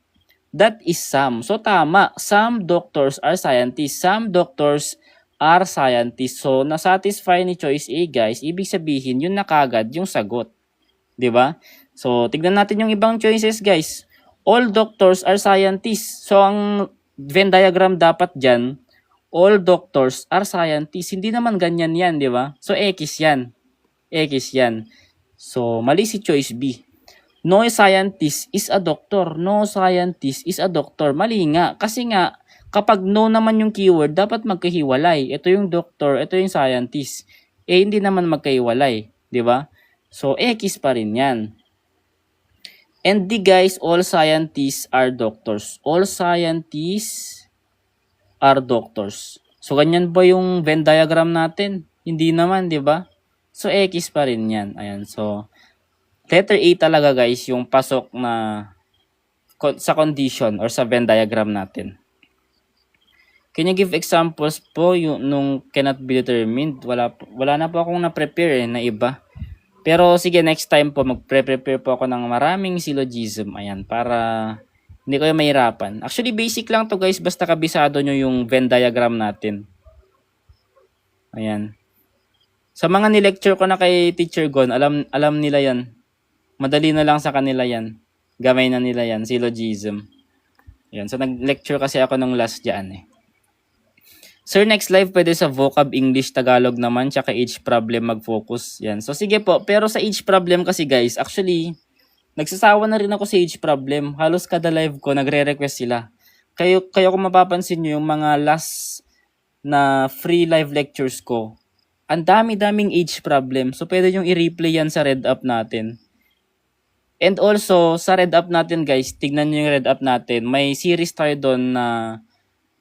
S2: That is some. So, tama. Some doctors are scientists. Some doctors are scientists. So, nasatisfy ni choice A, guys. Ibig sabihin, yun na kagad yung sagot. 'Di ba? So, tignan natin yung ibang choices, guys. All doctors are scientists. So, ang Venn diagram dapat dyan, all doctors are scientists. Hindi naman ganyan yan, di ba? So, X yan. X yan. So, mali si choice B. No scientist is a doctor. No scientist is a doctor. Mali nga. Kasi nga, kapag no naman yung keyword, dapat magkahiwalay. Ito yung doctor, ito yung scientist. Eh, hindi naman magkahiwalay. Di ba? So, X pa rin yan. And the guys, all scientists are doctors. All scientists are doctors. So, ganyan ba yung Venn diagram natin? Hindi naman, di ba? So, X pa rin yan. Ayan, so, letter A talaga guys, yung pasok na sa condition or sa Venn diagram natin. Can you give examples po yung nung cannot be determined? Wala na po akong na-prepare na iba. Pero sige, next time po magpre-prepare po ako ng maraming syllogism. Ayan, para hindi kayo mahirapan. Actually, basic lang to guys. Basta kabisado nyo yung Venn diagram natin. Ayan. Sa mga ni-lecture ko na kay Teacher Gon, alam nila yan. Madali na lang sa kanila yan. Gamay na nila yan, syllogism. Ayan. So, nag-lecture kasi ako nung last dyan eh. Sir, next live pwede sa vocab English Tagalog naman tsaka age problem mag-focus. Yan. So sige po, pero sa age problem kasi guys, actually nagsasawa na rin ako sa age problem. Halos kada live ko nagre-request sila. Kayo kung mapapansin niyo yung mga last na free live lectures ko, ang dami-daming age problem. So pwede yung i-replay yan sa Red Up natin. And also sa Red Up natin guys, tignan niyo yung Red Up natin. May series tayo doon na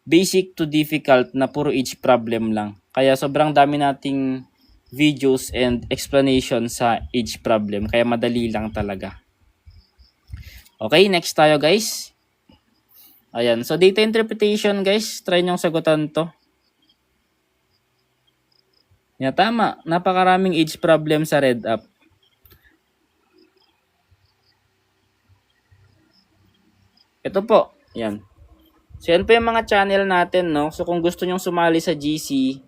S2: basic to difficult na puro age problem lang. Kaya sobrang dami nating videos and explanation sa age problem. Kaya madali lang talaga. Okay, next tayo guys. Ayan, so data interpretation guys, try nyong sagutan to. Yan, tama. Napakaraming age problem sa Red Up. Ito po, yan. So, yan po yung mga channel natin, no? So, kung gusto nyong sumali sa GC,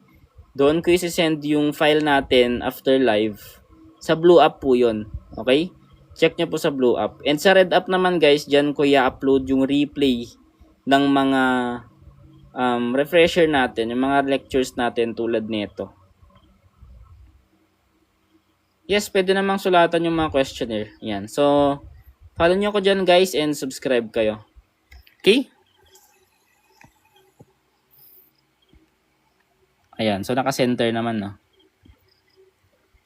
S2: doon ko isi-send yung file natin after live. Sa Blue App po yun. Okay? Check nyo po sa Blue App. And sa Red App naman, guys, dyan ko i-upload yung replay ng mga refresher natin, yung mga lectures natin tulad nito. Yes, pwede namang sulatan yung mga questionnaire. Yan. So, follow nyo ko dyan, guys, and subscribe kayo. Okay? Ayan, so naka-center naman, no?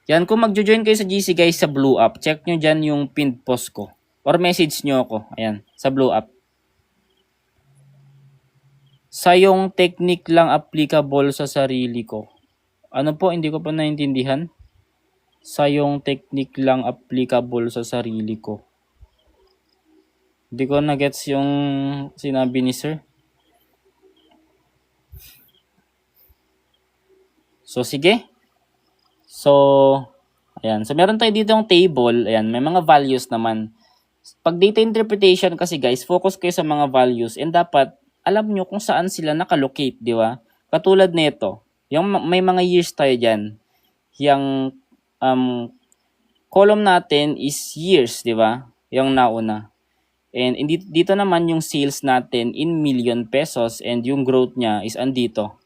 S2: Yan, kung magjo-join kayo sa GC guys sa Blue App, check nyo dyan yung pinned post ko. Or message nyo ako, ayan, sa Blue App. Sa yung technique lang applicable sa sarili ko. Ano po, hindi ko pa naintindihan. Sa yung technique lang applicable sa sarili ko. Hindi ko na-gets yung sinabi ni sir. So, sige. So, ayan. So, meron tayo dito yung table. Ayan, may mga values naman. Pag data interpretation kasi guys, focus kayo sa mga values and dapat alam nyo kung saan sila nakalocate, di ba? Katulad nito, yung may mga years tayo dyan. Yung column natin is years, di ba? Yung nauna. And dito naman yung sales natin in million pesos and yung growth niya is andito.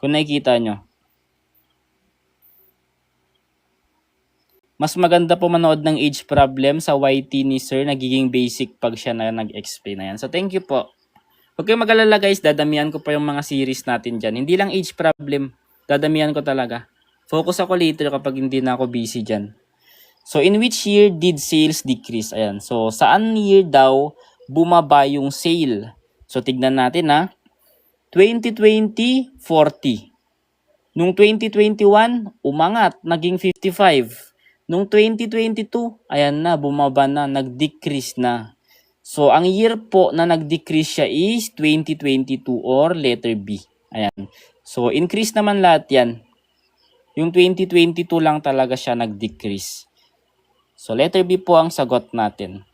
S2: Kung nakikita nyo. Mas maganda po manood ng age problem sa YT ni Sir. Nagiging basic pag siya na nag-explain na yan. So thank you po. Huwag kayong mag-alala guys, dadamihan ko pa yung mga series natin dyan. Hindi lang age problem, dadamihan ko talaga. Focus ako later kapag hindi na ako busy dyan. So in which year did sales decrease? Ayan. So saan year daw bumaba yung sale? So tignan natin ha. 2020, 40. Nung 2021, umangat, naging 55. Nung 2022, ayan na, bumaba na, nag-decrease na. So, ang year po na nag-decrease siya is 2022 or letter B. Ayan. So, increase naman lahat yan. Yung 2022 lang talaga siya nag-decrease. So, letter B po ang sagot natin.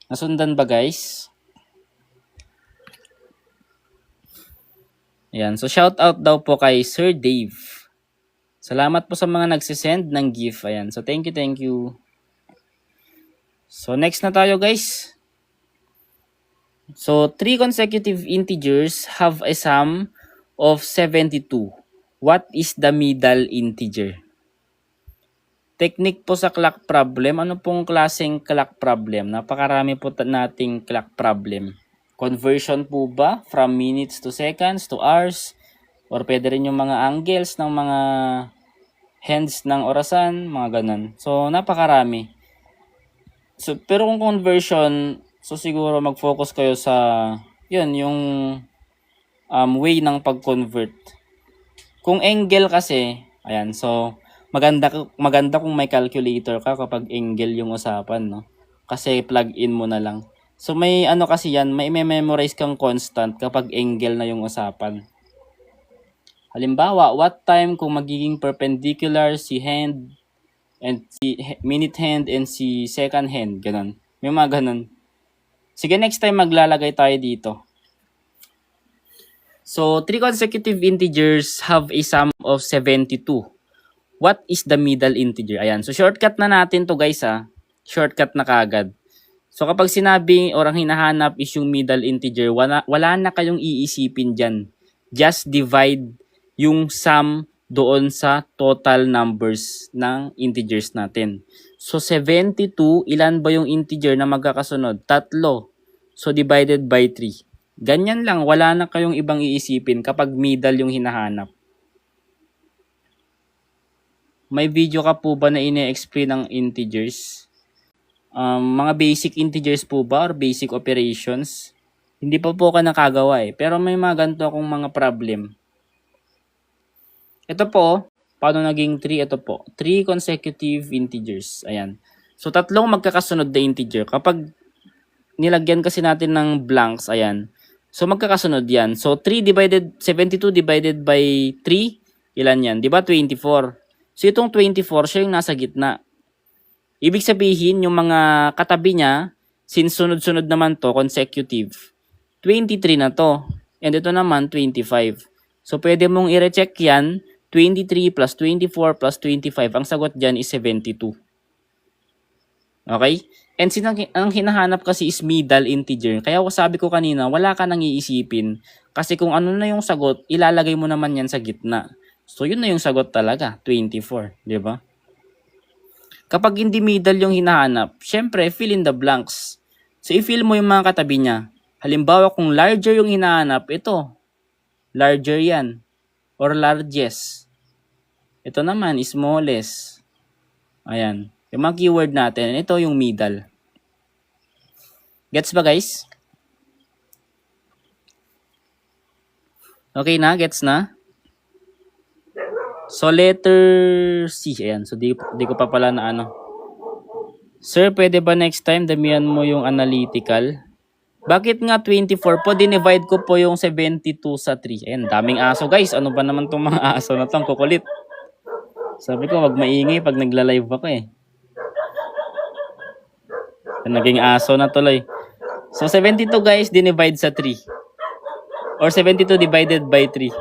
S2: Nasundan ba guys? Ayan. So, shout out daw po kay Sir Dave. Salamat po sa mga nagsisend ng gift. Ayan. So, thank you, thank you. So, next na tayo guys. So, 3 consecutive integers have a sum of 72. What is the middle integer? Technique po sa clock problem. Ano pong klaseng clock problem? Napakarami po nating clock problem. Conversion po ba from minutes to seconds to hours? Or pwede rin yung mga angles ng mga hands ng orasan, mga ganun. So, napakarami. So, pero kung conversion, so siguro mag-focus kayo sa, yun, yung way ng pag-convert. Kung angle kasi, ayan, so, maganda kung may calculator ka kapag angle yung usapan, no? Kasi plug-in mo na lang. So, may ano kasi yan, may memorize kang constant kapag angle na yung usapan. Halimbawa, what time kung magiging perpendicular si hand and si minute hand and si second hand, ganun. May mga ganun. Sige, next time maglalagay tayo dito. So, 3 consecutive integers have a sum of 72. What is the middle integer? Ayan. So, shortcut na natin to guys ha. Shortcut na kaagad. So, kapag sinabi or ang hinahanap is yung middle integer, wala na kayong iisipin dyan. Just divide yung sum doon sa total numbers ng integers natin. So, 72, ilan ba yung integer na magkakasunod? 3. So, divided by 3. Ganyan lang, wala na kayong ibang iisipin kapag middle yung hinahanap. May video ka po ba na ine-explain ng integers? Mga basic integers po ba or basic operations? Hindi pa po ka nakagawa eh. Pero may mga ganito akong mga problem. Ito po, paano naging 3? Ito po, 3 consecutive integers. Ayan. So, tatlong magkakasunod na integer. Kapag nilagyan kasi natin ng blanks, ayan. So, magkakasunod yan. So, 72 divided by 3, ilan yan? Diba 24? So, itong 24, siya yung nasa gitna. Ibig sabihin, yung mga katabi niya, since sunod-sunod naman to, consecutive, 23 na to. And ito naman, 25. So, pwede mong i-recheck yan, 23 plus 24 plus 25. Ang sagot dyan is 72. Okay? And ang hinahanap kasi is middle integer. Kaya sabi ko kanina, wala ka nang iisipin. Kasi kung ano na yung sagot, ilalagay mo naman yan sa gitna. So, yun na yung sagot talaga, 24. Diba? Kapag hindi middle yung hinahanap, syempre, fill in the blanks. So, i-fill mo yung mga katabi niya. Halimbawa, kung larger yung hinahanap, ito. Larger yan. Or largest. Ito naman, smallest. Ayan. Yung mga keyword natin, ito yung middle. Gets ba guys? Okay na? Gets na? So, letter C. Ayan. So, di ko pa pala na ano. Sir, pwede ba next time damihan mo yung analytical? Bakit nga 24 po? Dinivide ko po yung 72 sa 3. Ayan, daming aso guys. Ano ba naman itong mga aso na itong kukulit? Sabi ko, wag maingay pag nagla-live ako eh. Naging aso na tuloy. So 72 guys, dinivide sa 3. Or 72 divided by 3.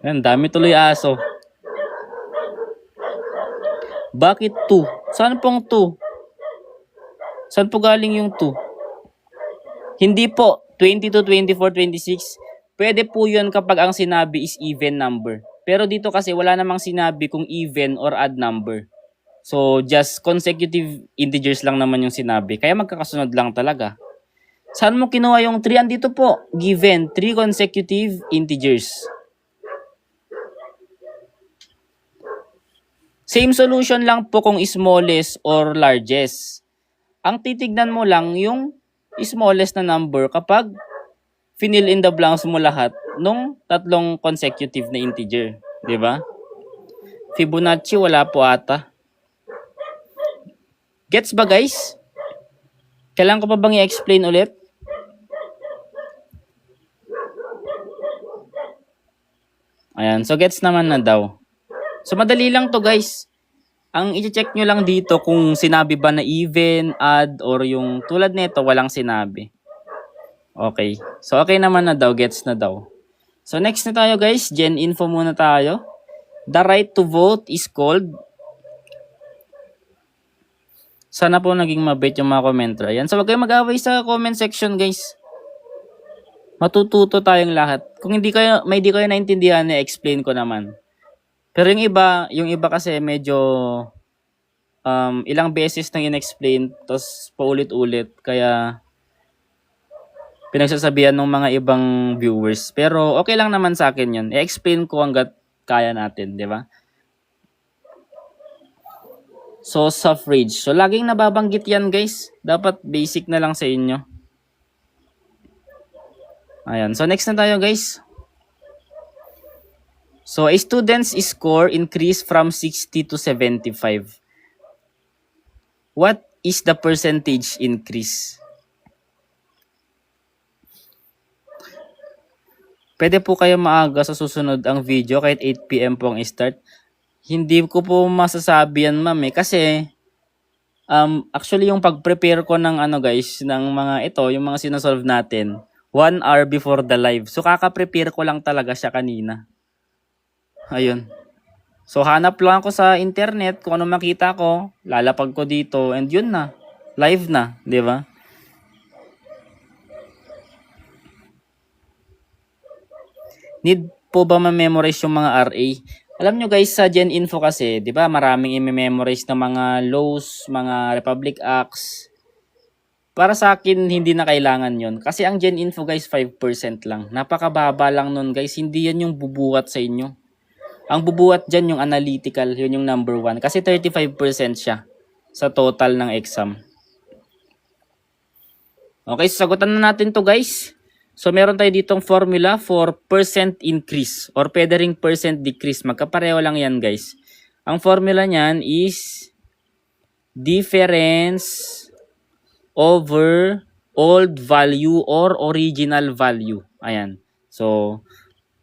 S2: Yan, dami tuloy aso. Bakit 2? Saan pong 2? Saan po galing yung 2? Hindi po. 22, 24, 26. Pwede po yun kapag ang sinabi is even number. Pero dito kasi wala namang sinabi kung even or odd number. So, just consecutive integers lang naman yung sinabi. Kaya magkakasunod lang talaga. Saan mo kinuha yung 3? Andito po. Given 3 consecutive integers. Same solution lang po kung smallest or largest. Ang titignan mo lang yung smallest na number kapag fill in the blanks mo lahat nung tatlong consecutive na integer. Diba? Fibonacci wala po ata. Gets ba guys? Kailangan ko pa bang i-explain ulit? Ayan, so gets naman na daw. So madali lang to guys. Ang i-check nyo lang dito kung sinabi ba na even, odd, or yung tulad nito walang sinabi. Okay. So okay naman na daw, gets na daw. So next na tayo guys, gen info muna tayo. The right to vote is called. Sana po naging mabait yung mga commenter. Ayan. So wag kayong mag-away sa comment section guys. Matututo tayong lahat. Kung hindi kayo naintindihan, i-explain ko naman. Pero yung iba kasi medyo ilang beses nang in-explain tapos paulit-ulit kaya pinagsasabihan ng mga ibang viewers. Pero okay lang naman sa akin 'yun. I-explain ko hangga't kaya natin, 'di ba? So suffrage. So laging nababanggit 'yan, guys. Dapat basic na lang sa inyo. Ayan. So next na tayo, guys. So, a student's score increased from 60 to 75. What is the percentage increase? Pwede po kayo maaga sa susunod ang video kahit 8 PM po ang start. Hindi ko po masasabi yan ma'am kasi actually yung pag-prepare ko ng guys, ng mga ito, yung mga sinasolve natin, 1 hour before the live. So kaka-prepare ko lang talaga siya kanina. Ayun. So hanap lang ako sa internet kung ano makita ko, lalapag ko dito and yun na. Live na, 'di ba? Need po ba ma-memorize yung mga RA? Alam nyo guys, sa Gen Info kasi, 'di ba, maraming i-memorize na mga laws, mga Republic Acts. Para sa akin, hindi na kailangan 'yon. Kasi ang Gen Info guys, 5% lang. Napakababa lang nun guys, hindi yan yung bubuhat sa inyo. Ang bubuhat dyan yung analytical, yun yung number 1. Kasi 35% siya sa total ng exam. Okay, sagutan na natin to guys. So meron tayo ditong formula for percent increase or pwede ring percent decrease. Magkapareho lang yan guys. Ang formula niyan is difference over old value or original value. Ayan. So,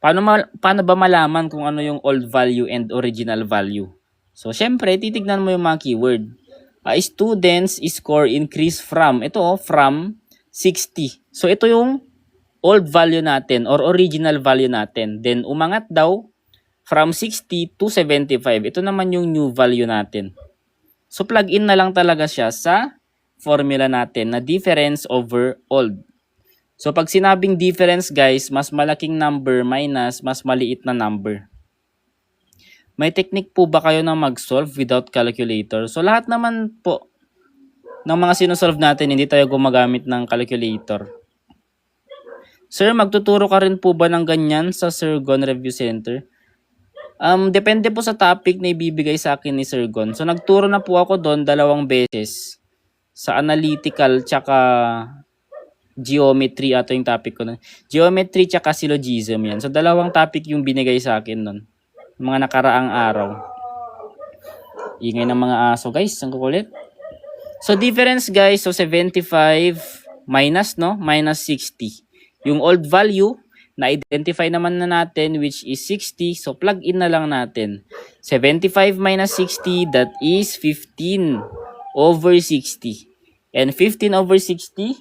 S2: paano ba malaman kung ano yung old value and original value? So, syempre, titignan mo yung mga keyword. Students score increase from, from 60. So, ito yung old value natin or original value natin. Then, umangat daw from 60 to 75. Ito naman yung new value natin. So, plug in na lang talaga siya sa formula natin na difference over old. So, pag sinabing difference guys, mas malaking number minus mas maliit na number. May technique po ba kayo na mag-solve without calculator? So, lahat naman po ng mga sinosolve natin, hindi tayo gumagamit ng calculator. Sir, magtuturo ka rin po ba ng ganyan sa Sir Gon Review Center? Depende po sa topic na ibibigay sa akin ni Sir Gon. So, nagturo na po ako doon 2 beses. Sa analytical tsaka geometry ato yung topic ko nun. Geometry tsaka syllogism yan. So, 2 topic yung binigay sa akin nun. Mga nakaraang araw. Ingay ng mga aso guys. Ang kukulit. So, difference guys. So, 75 minus, minus 60. Yung old value, na-identify naman na natin which is 60. So, plug in na lang natin. 75 minus 60, that is 15. over 60. And 15 over 60,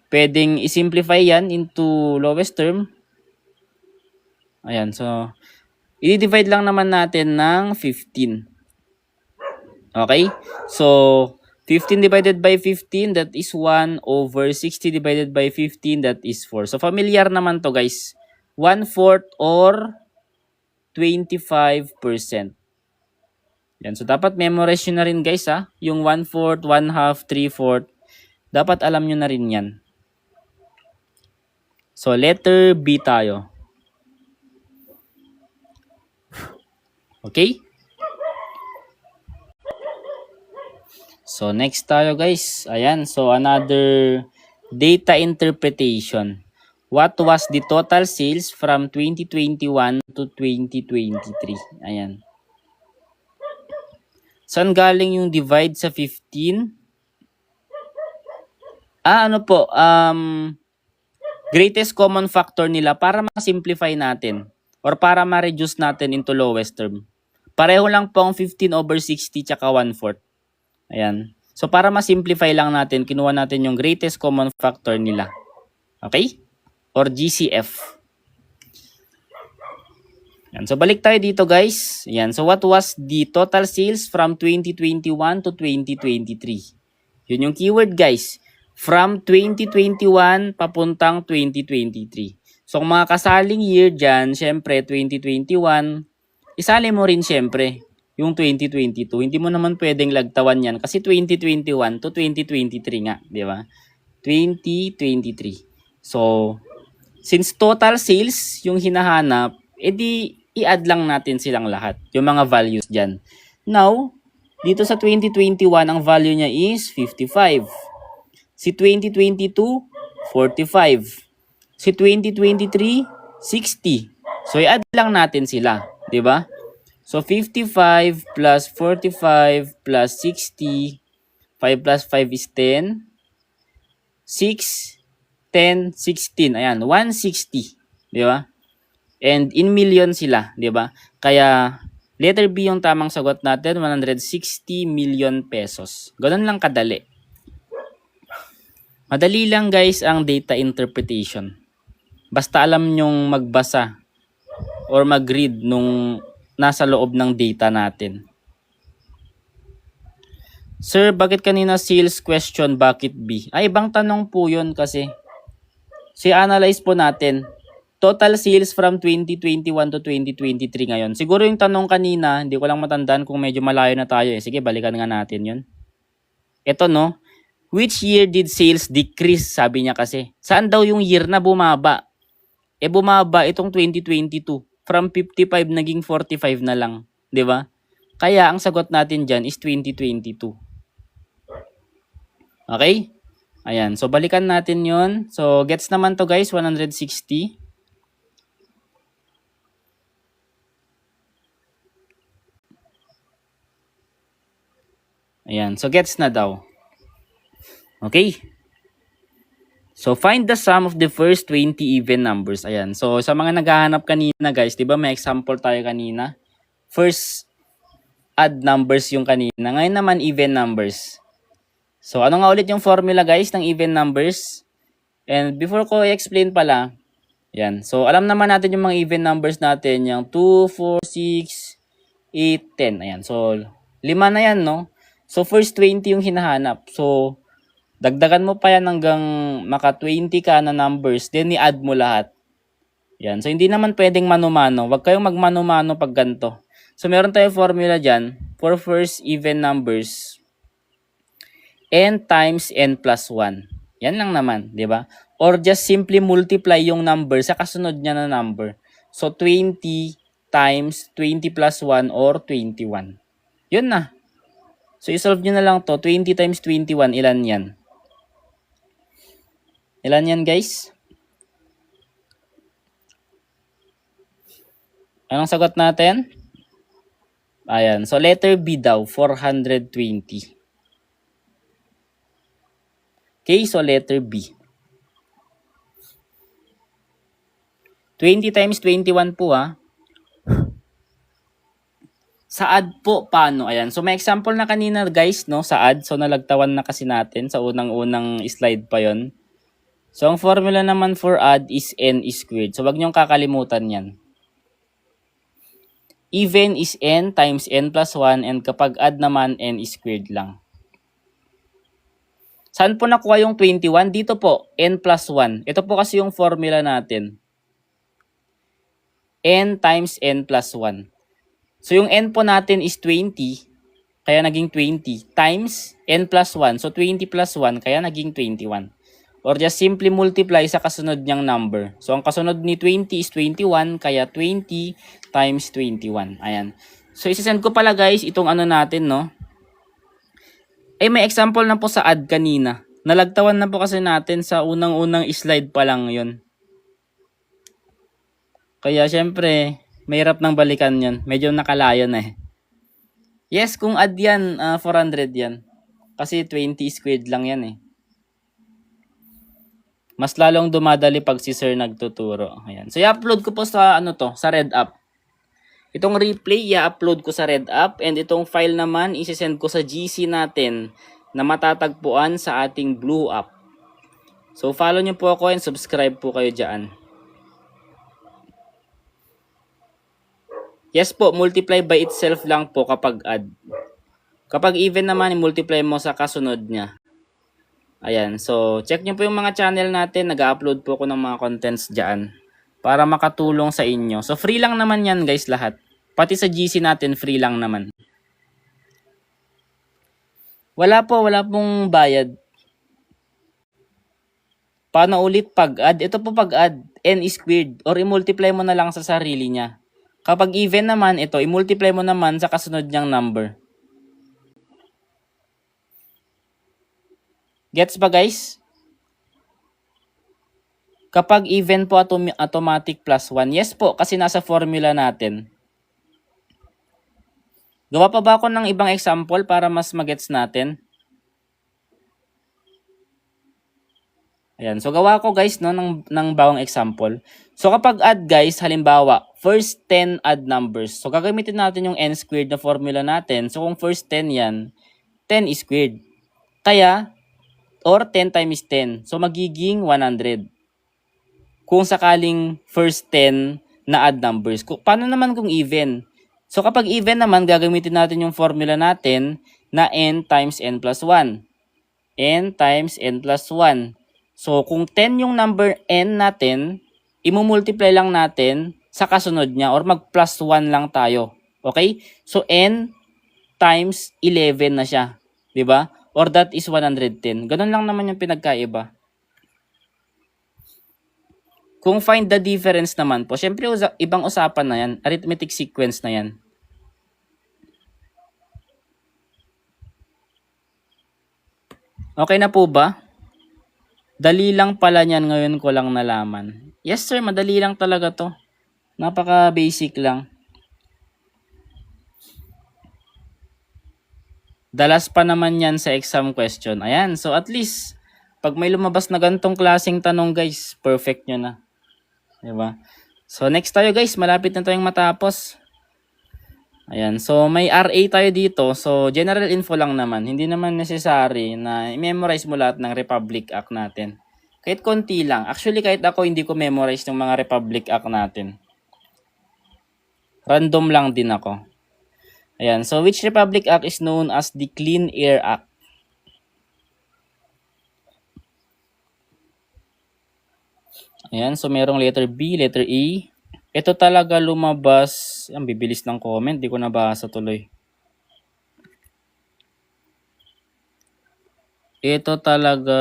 S2: pwedeng i-simplify yan into lowest term. Ayan, so, i-divide lang naman natin ng 15. Okay? So, 15 divided by 15, that is 1 over 60 divided by 15, that is 4. So, familiar naman to guys. 1/4 or 25%. Yan. So, dapat memorize nyo na rin guys ha. Yung 1/4, 1/2, 3/4. Dapat alam nyo na rin yan. So, letter B tayo. Okay? So, next tayo guys. Ayan. So, another data interpretation. What was the total sales from 2021 to 2023? Ayan. Saan galing yung divide sa 15? Ano po? Greatest common factor nila para ma-simplify natin or para ma-reduce natin into lowest term. Pareho lang po ang 15 over 60 tsaka 1/4. Ayan. So, para ma-simplify lang natin, kinuha natin yung greatest common factor nila. Okay? Or GCF. Yan. So, balik tayo dito guys. Yan. So, what was the total sales from 2021 to 2023? Yun yung keyword guys. From 2021 papuntang 2023. So, kung mga kasaling year dyan, syempre 2021, isali mo rin syempre yung 2022. Hindi mo naman pwedeng lagtawan yan kasi 2021 to 2023 nga, di ba? 2023. So, since total sales yung hinahanap, edi i-add lang natin silang lahat, yung mga values dyan. Now, dito sa 2021, ang value niya is 55. Si 2022, 45. Si 2023, 60. So, i-add lang natin sila, di ba? So, 55 plus 45 plus 60. 5 plus 5 is 10. 6, 10, 16. Ayan, 160. Di ba? And in million sila, di ba? Kaya, letter B yung tamang sagot natin, 160 million pesos. Ganun lang kadali. Madali lang guys ang data interpretation. Basta alam nyong magbasa or mag-read nung nasa loob ng data natin. Sir, bakit kanina sales question, bakit B? Ay, ibang tanong po yun kasi. Si-analyze po natin. Total sales from 2021 to 2023 ngayon. Siguro yung tanong kanina, hindi ko lang matandaan kung medyo malayo na tayo eh. Sige, balikan nga natin yun. Ito no, which year did sales decrease? Sabi niya kasi. Saan daw yung year na bumaba? Bumaba itong 2022. From 55 naging 45 na lang. 'Di ba? Kaya ang sagot natin dyan is 2022. Okay? Ayan. So, balikan natin yon. So, gets naman to guys, 160. Ayan. So, gets na daw. Okay? So, find the sum of the first 20 even numbers. Ayan. So, sa mga naghahanap kanina guys, di ba may example tayo kanina? First, odd numbers yung kanina. Ngayon naman, even numbers. So, ano nga ulit yung formula guys ng even numbers? And before ko i-explain pala, yan. So, alam naman natin yung mga even numbers natin. Yung 2, 4, 6, 8, 10. Ayan. So, 5 na yan, no? So, first 20 yung hinahanap. So, dagdagan mo pa yan hanggang maka 20 ka na numbers, then i-add mo lahat. Yan. So, hindi naman pwedeng mano-mano. Huwag kayong magmano-mano pag ganito. So, meron tayong formula dyan for first even numbers. N times N plus 1. Yan lang naman, di ba? Or just simply multiply yung number sa kasunod niya na number. So, 20 times 20 plus 1 or 21. Yun na. So, isolve nyo na lang to. 20 times 21, ilan yan? Ilan yan, guys? Anong sagot natin? Ayan. So, letter B daw, 420. Okay, so letter B. 20 times 21 po ha. Sa add po, paano? Ayan. So, may example na kanina guys, no? Sa add. So, nalagtawan na kasi natin sa unang-unang slide pa yon. So, ang formula naman for add is n squared. So, wag niyong kakalimutan yan. Even is n times n plus 1 and kapag add naman, n squared lang. Saan po nakuha yung 21? Dito po, n plus 1. Ito po kasi yung formula natin. N times n plus 1. So, yung n po natin is 20, kaya naging 20, times n plus 1. So, 20 plus 1, kaya naging 21. Or just simply multiply sa kasunod niyang number. So, ang kasunod ni 20 is 21, kaya 20 times 21. Ayan. So, isasend ko pala guys, itong ano natin, no? May example na po sa add kanina. Nalagtawan na po kasi natin sa unang-unang slide pa lang yun. Kaya, syempre, mahirap nang balikan yun. Medyo nakalayo na eh. Yes, kung add yan, 400 yan. Kasi 20 squared lang yan eh. Mas lalong dumadali pag si sir nagtuturo. Ayan. So, i-upload ko po sa, sa RedUp. Itong replay, i-upload ko sa RedUp. And itong file naman, isi-send ko sa GC natin na matatagpuan sa ating Blue App. So, follow nyo po ako and subscribe po kayo dyan. Yes po, multiply by itself lang po kapag add. Kapag even naman, i-multiply mo sa kasunod niya. Ayan, so check nyo po yung mga channel natin. Nag-upload po ako ng mga contents dyan para makatulong sa inyo. So free lang naman yan guys lahat. Pati sa GC natin, free lang naman. Wala pong bayad. Paano ulit pag-add? Ito po pag-add, n squared, or i-multiply mo na lang sa sarili niya. Kapag even naman, ito, i-multiply mo naman sa kasunod niyang number. Gets ba guys? Kapag even po automatic plus 1. Yes po, kasi nasa formula natin. Gawa pa ba ako ng ibang example para mas magets natin? Ayan, so gawa ko guys ng bawang example. So kapag add guys, halimbawa, first 10 add numbers. So gagamitin natin yung n squared na formula natin. So kung first 10 yan, 10 squared. Kaya, or 10 times 10. So, magiging 100. Kung sakaling first 10 na odd numbers. Paano naman kung even? So, kapag even naman, gagamitin natin yung formula natin na n times n plus 1. N times n plus 1. So, kung 10 yung number n natin, imumultiply lang natin sa kasunod niya or mag plus 1 lang tayo. Okay? So, n times 11 na siya. Diba? Or that is 110. Ganun lang naman yung pinagkaiba. Kung find the difference naman po, syempre ibang usapan na yan. Arithmetic sequence na yan. Okay na po ba? Dali lang pala niyan, ngayon ko lang nalaman. Yes sir, madali lang talaga to. Napaka basic lang. Dalas pa naman yan sa exam question. Ayan, so at least, pag may lumabas na gantong klaseng tanong guys, perfect nyo na. Diba? So next tayo guys, malapit na tayong matapos. Ayan, so may RA tayo dito. So general info lang naman. Hindi naman necessary na i-memorize mo lahat ng Republic Act natin. Kahit konti lang. Actually kahit ako hindi ko memorize ng mga Republic Act natin. Random lang din ako. Ayan, so which Republic Act is known as the Clean Air Act? Ayan, so merong letter B, letter E. Ito talaga lumabas, ang bibilis ng comment, di ko nabasa tuloy. Ito talaga,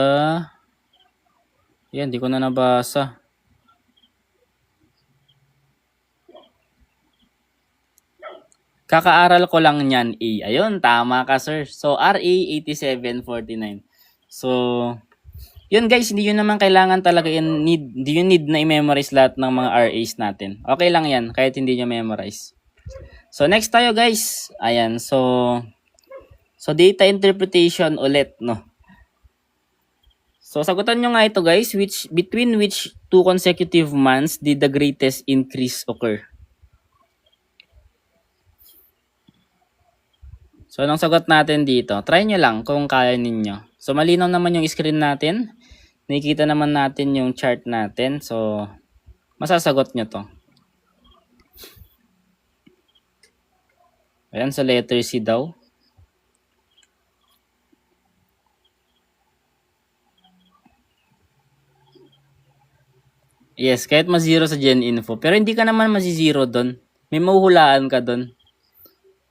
S2: yan, di ko na nabasa. Kakaaral ko lang niyan, A. Ayun, tama ka, sir. So, RA 8749. So, yun guys, hindi yun naman kailangan talaga hindi yun need na i-memorize lahat ng mga RAs natin. Okay lang yan, kahit hindi nyo memorize. So, next tayo guys. Ayan, so data interpretation ulit, no? So, sagutan nyo nga ito guys, between which two consecutive months did the greatest increase occur? So, anong sagot natin dito? Try nyo lang kung kaya ninyo. So, malinaw naman yung screen natin. Nakikita naman natin yung chart natin. So, masasagot nyo to. Ayan, sa letter C daw. Yes, kahit ma-zero sa GenInfo. Pero hindi ka naman masi-zero doon. May mahuhulaan ka doon.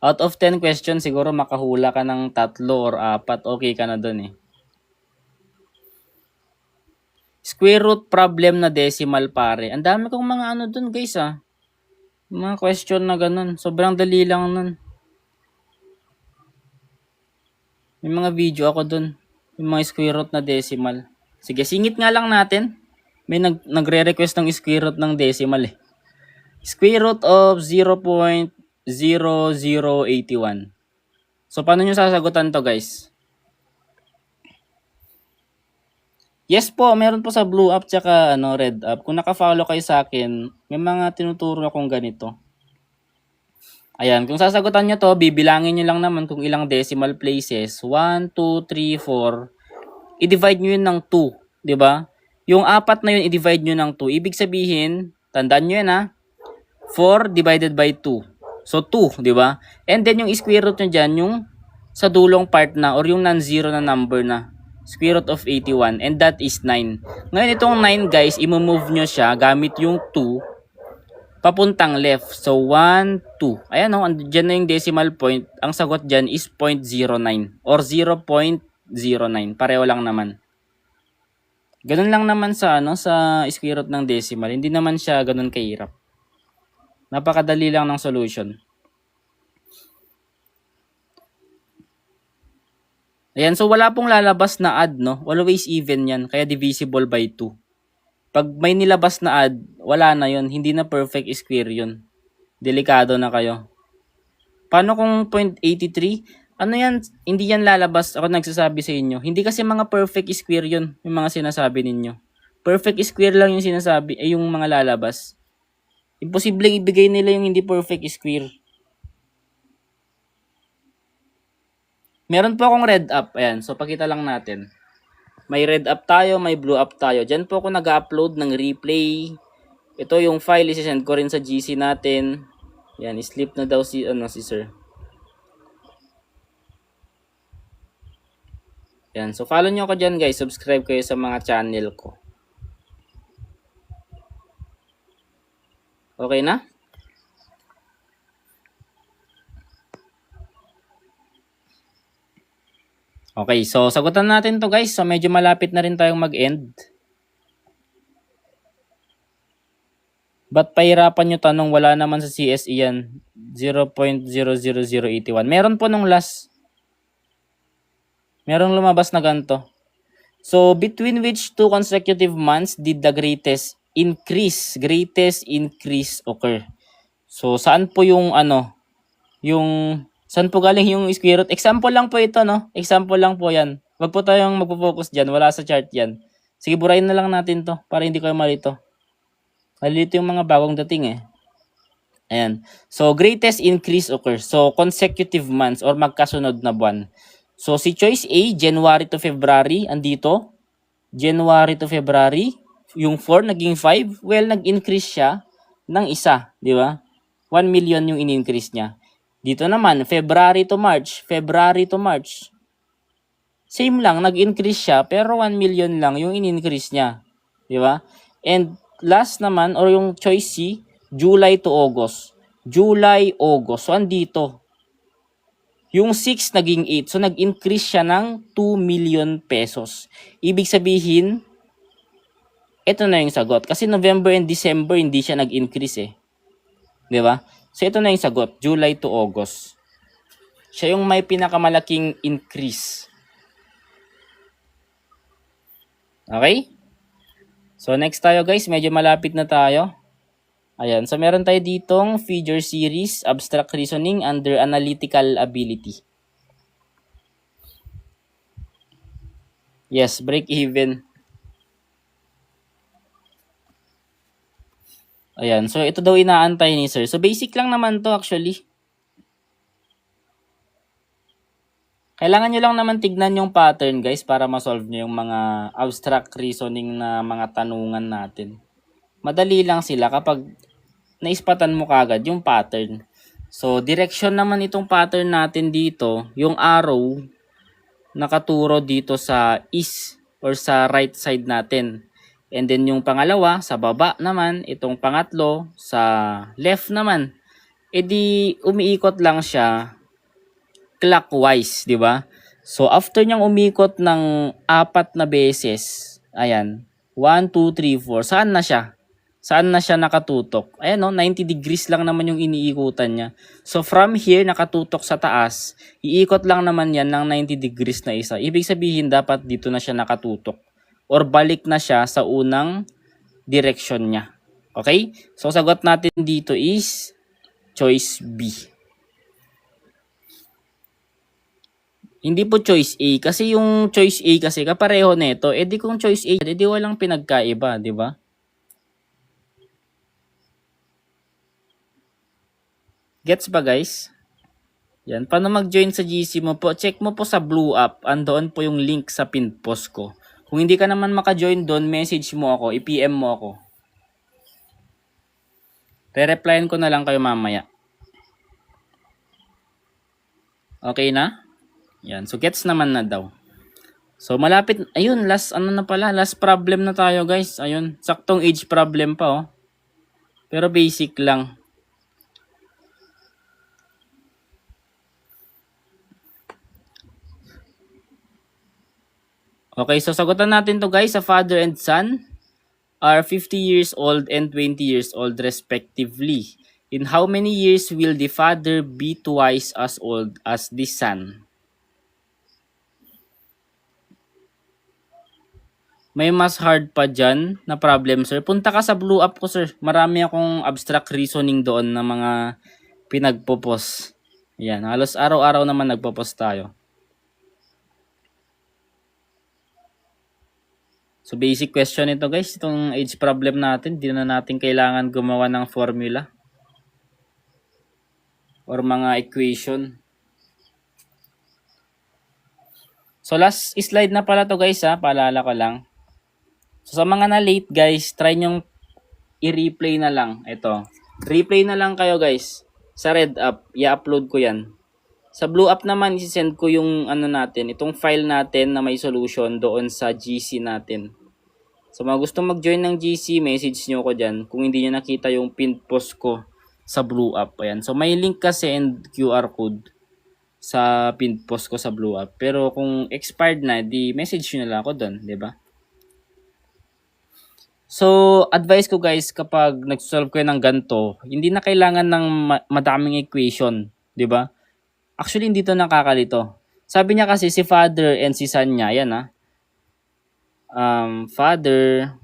S2: Out of 10 questions, siguro makahula ka ng 3 or 4. Okay ka na doon eh. Square root problem na decimal pare. Ang dami kong mga ano doon guys ah. Mga question na ganun. Sobrang dali lang nun. May mga video ako doon. Yung mga square root na decimal. Sige, singit nga lang natin. May nagre-request ng square root ng decimal eh. Square root of 0.0081. So, paano nyo sasagutan to guys? Yes po, meron po sa blue app tsaka red app. Kung naka-follow kayo sa akin, may mga tinuturo akong ganito. Ayan, kung sasagutan nyo to, bibilangin nyo lang naman kung ilang decimal places. 1, 2, 3, 4. I-divide nyo yun ng 2, di ba? Yung 4 na yun, i-divide nyo ng 2. Ibig sabihin, tandaan nyo yun ha, 4 divided by 2. So, 2, di ba? And then, yung square root nyo dyan, yung sa dulong part na, or yung non-zero na number na. Square root of 81. And that is 9. Ngayon, itong 9, guys, i-move nyo siya gamit yung 2 papuntang left. So, 1, 2. Ayan o, dyan na yung decimal point. Ang sagot dyan is 0.09 or 0.09. Pareho lang naman. Ganun lang naman sa sa square root ng decimal. Hindi naman siya ganun kahirap. Napakadali lang ng solution. Ayan, so wala pong lalabas na add, no? Always even yan, kaya divisible by 2. Pag may nilabas na add, wala na yon, hindi na perfect square yun. Delikado na kayo. Paano kung 0.83? Ano yan? Hindi yan lalabas. Ako nagsasabi sa inyo. Hindi kasi mga perfect square yun, yung mga sinasabi ninyo. Perfect square lang yung sinasabi, yung mga lalabas. Imposibleng ibigay nila yung hindi perfect square. Meron po akong red app. Ayan, so pakita lang natin. May red app tayo, may blue app tayo. Diyan po ako nag-upload ng replay. Ito yung file, isi-send ko rin sa GC natin. Yan, sleep na daw si sir. Yan, so follow nyo ako dyan guys. Subscribe kayo sa mga channel ko. Okay na? Okay, so sagutan natin to guys. So medyo malapit na rin tayong mag-end. Ba't pahirapan nyo tanong? Wala naman sa CSE yan. 0.00081. Meron po nung last. Merong lumabas na ganito. So, between which two consecutive months did the greatest increase occur? So, saan po yung saan po galing yung square root? Example lang po ito, no? Example lang po yan. Wag po tayong magpo-focus dyan. Wala sa chart yan. Sige, burahin na lang natin to para hindi kayo malito. Malito yung mga bagong dating eh. Ayan. So, greatest increase occurs. So, consecutive months or magkasunod na buwan. So, si choice A, January to February, andito. January to February. Yung 4 naging 5. Well, nag-increase siya ng isa. Di ba? 1 million yung in-increase niya. Dito naman, February to March. February to March. Same lang, nag-increase siya, pero 1 million lang yung in-increase niya. Di ba? And last naman, or yung choice C, July to August. July, August. So, andito. Yung 6 naging 8. So, nag-increase siya ng 2 million pesos. Ibig sabihin, ito na yung sagot. Kasi November and December, hindi siya nag-increase eh. Di ba? So, ito na yung sagot. July to August. Siya yung may pinakamalaking increase. Okay? So, next tayo guys. Medyo malapit na tayo. Ayan. So, meron tayo ditong figure series, abstract reasoning under analytical ability. Yes, break even. Ayan. So, ito daw inaantay ni sir. So, basic lang naman to actually. Kailangan nyo lang naman tignan yung pattern guys para ma-solve nyo yung mga abstract reasoning na mga tanungan natin. Madali lang sila kapag naispatan mo kagad yung pattern. So, direction naman itong pattern natin dito, yung arrow nakaturo dito sa east or sa right side natin. And then yung pangalawa, sa baba naman, itong pangatlo, sa left naman. E di umiikot lang siya clockwise, di ba? So, after niyang umikot ng 4 na beses, ayan, 1, 2, 3, 4, saan na siya? Saan na siya nakatutok? Ayan, no, 90 degrees lang naman yung iniikutan niya. So, from here, nakatutok sa taas, iikot lang naman yan ng 90 degrees na isa. Ibig sabihin, dapat dito na siya nakatutok. Or balik na siya sa unang direction niya. Okay? So, sagot natin dito is choice B. Hindi po choice A. Kasi yung choice A kasi kapareho nito. Eh di kung choice A, eh di walang pinagkaiba, di ba? Gets ba guys? Yan. Paano mag-join sa GC mo po? Check mo po sa Blue App. Andoon po yung link sa pinned post ko. Kung hindi ka naman maka-join doon, message mo ako. I-PM mo ako. Re-replyan ko na lang kayo mamaya. Okay na? Yan. So, gets naman na daw. So, malapit. Ayun, last problem na tayo guys. Ayun, saktong age problem pa oh. Pero basic lang. Okay, so sagutan natin to guys. A father and son are 50 years old and 20 years old respectively. In how many years will the father be twice as old as the son? May mas hard pa dyan na problem, sir. Punta ka sa Blue App ko, sir. Marami akong abstract reasoning doon na mga pinagpo-post. Yan, halos araw-araw naman nagpo-post tayo. So, basic question ito, guys. Itong age problem natin, di na natin kailangan gumawa ng formula or mga equation. So, last slide na pala to guys, ha. Paalala ko lang. So, sa mga na-late guys, try nyong i-replay na lang. Ito. Replay na lang kayo guys. Sa Red App, i-upload ko yan. Sa Blue App naman, isi-send ko yung natin, itong file natin na may solution doon sa GC natin. So, mga gustong mag-join ng GC, message nyo ko dyan. Kung hindi nyo nakita yung pinned post ko sa Blue App. Ayan. So, may link kasi and QR code sa pinned post ko sa Blue App. Pero kung expired na, di message nyo na lang ako doon, di ba? So, advice ko guys, kapag nag-solve kayo ng ganito, hindi na kailangan ng madaming equation, di ba? Actually, hindi to nakakalito. Sabi niya kasi si father and si son niya, yan father,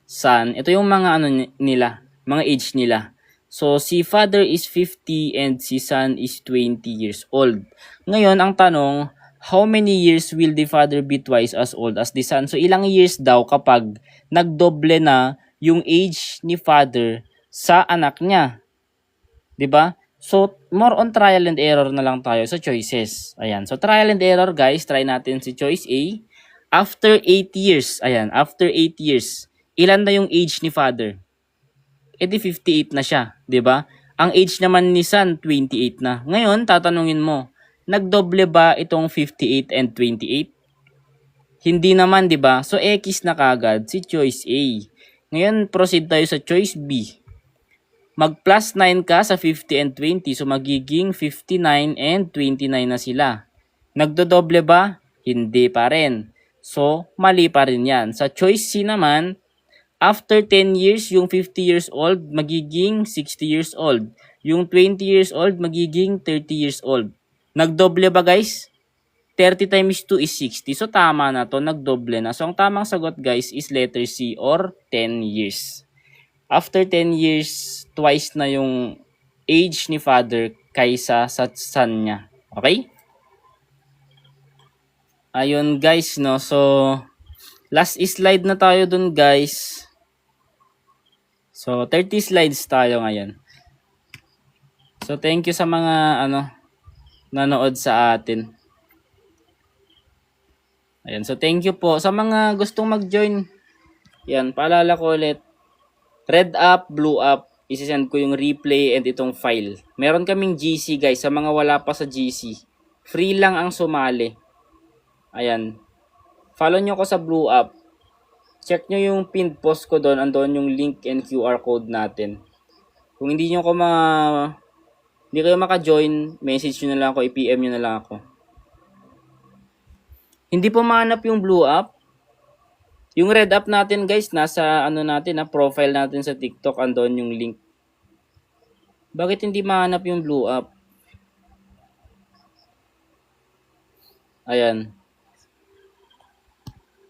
S2: son, ito yung mga nila, mga age nila. So, si father is 50 and si son is 20 years old. Ngayon, ang tanong, how many years will the father be twice as old as the son? So, ilang years daw kapag nagdoble na yung age ni father sa anak niya? 'Di ba? So, more on trial and error na lang tayo sa choices. Ayan. So, trial and error guys, try natin si choice A. After 8 years, ayan, after 8 years, ilan na yung age ni father? E di 58 na siya, 'di ba? Ang age naman ni son 28 na. Ngayon, tatanungin mo, nagdoble ba itong 58 and 28? Hindi naman, 'di ba? So X na kagad si choice A. Ngayon, proceed tayo sa choice B. Mag plus 9 ka sa 50 and 20, so magiging 59 and 29 na sila. Nagdodoble ba? Hindi pa rin. So, mali pa rin yan. Sa choice C naman, after 10 years, yung 50 years old, magiging 60 years old. Yung 20 years old, magiging 30 years old. Nagdoble ba guys? 30 times 2 is 60. So, tama na to. Nagdoble na. So, ang tamang sagot guys is letter C or 10 years. After 10 years, twice na yung age ni father kaysa sa son niya. Okay? Ayun guys, no. So, last slide na tayo dun guys. So, 30 slides tayo ngayon. So, thank you sa mga nanood sa atin. Ayan, so thank you po. Sa mga gustong mag-join, yan, paalala ko ulit, red up, blue up, isisend ko yung replay and itong file. Meron kaming GC guys, sa mga wala pa sa GC. Free lang ang sumali. Ayan. Follow nyo ko sa blue up. Check nyo yung pinned post ko doon, andon yung link and QR code natin. Kung hindi kayo maka-join, message nyo na lang ako, i-PM nyo na lang ako. Hindi po mahanap yung blue up. Yung red up natin guys, nasa profile natin sa TikTok, andon yung link. Bakit hindi mahanap yung blue up? Ayan.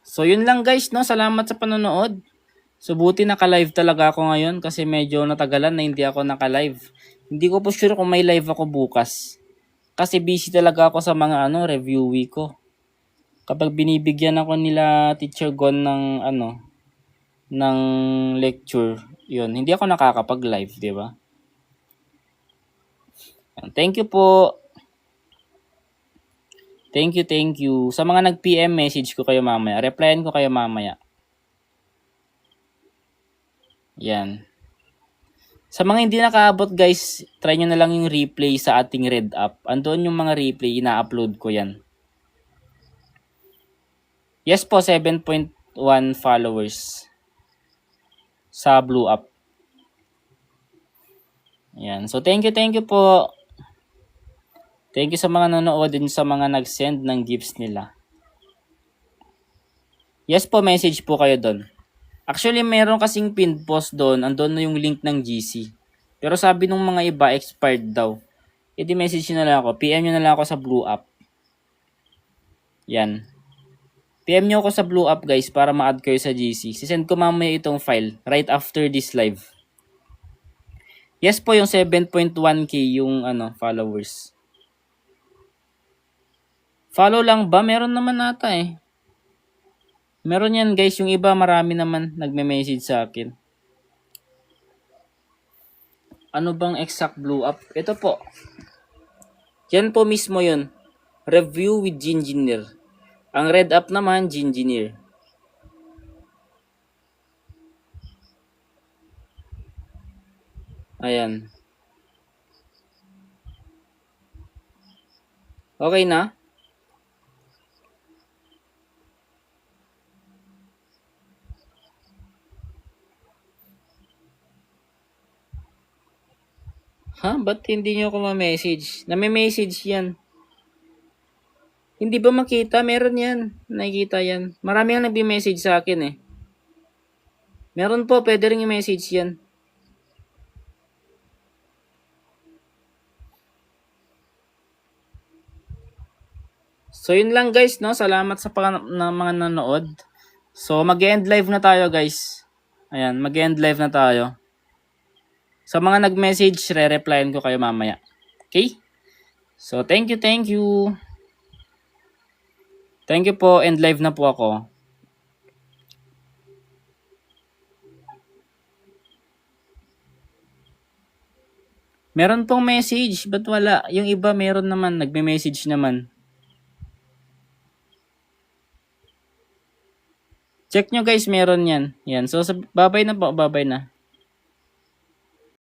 S2: So yun lang guys, no? Salamat sa panonood. So buti naka-live talaga ako ngayon kasi medyo natagalan na hindi ako naka-live. Hindi ko po sure kung may live ako bukas. Kasi busy talaga ako sa mga reviewee ko. Kapag binibigyan ako nila Teacher Gon ng lecture, yun, hindi ako nakakapag-live, di ba? Thank you po. Thank you. Sa mga nag-PM, message ko kayo mamaya. Replyan ko kayo mamaya. Yan. Sa mga hindi nakaabot guys, try nyo na lang yung replay sa ating red up. Andoon yung mga replay, ina-upload ko yan. Yes po, 7.1 followers sa blue up. Yan. So thank you po. Thank you sa mga nanonood din sa mga nag-send ng gifts nila. Yes po, message po kayo doon. Actually, meron kasing pinned post doon. Andun na yung link ng GC. Pero sabi nung mga iba, expired daw. E di message nyo na lang ako. PM nyo na lang ako sa blue up. Yan. PM nyo ako sa blue up guys para ma-add kayo sa GC. Sisend ko mamaya itong file right after this live. Yes po, yung 7.1k yung followers. Follow lang ba? Meron naman ata eh. Meron yan guys, yung iba marami naman nagme-message sa akin. Ano bang exact blue up? Ito po. Yan po mismo yun. Review with Gingineer. Ang red up naman, Gingineer. Ayan. Okay na? Ha? Ba't hindi nyo ako ma-message? Nami-message yan. Hindi ba makita? Meron yan. Nakikita yan. Marami ang nagbi-message sa akin eh. Meron po. Pwede rin i-message yan. So yun lang guys, no? Salamat sa mga nanood. So mag-end live na tayo guys. Ayan, mag-end live na tayo. Sa mga nag-message, re-replyan ko kayo mamaya. Okay? So thank you. Thank you po, end live na po ako. Meron pong message, ba't wala? Yung iba meron naman, nagme-message naman. Check nyo guys, meron yan. Yan. So, babay na po, babay na.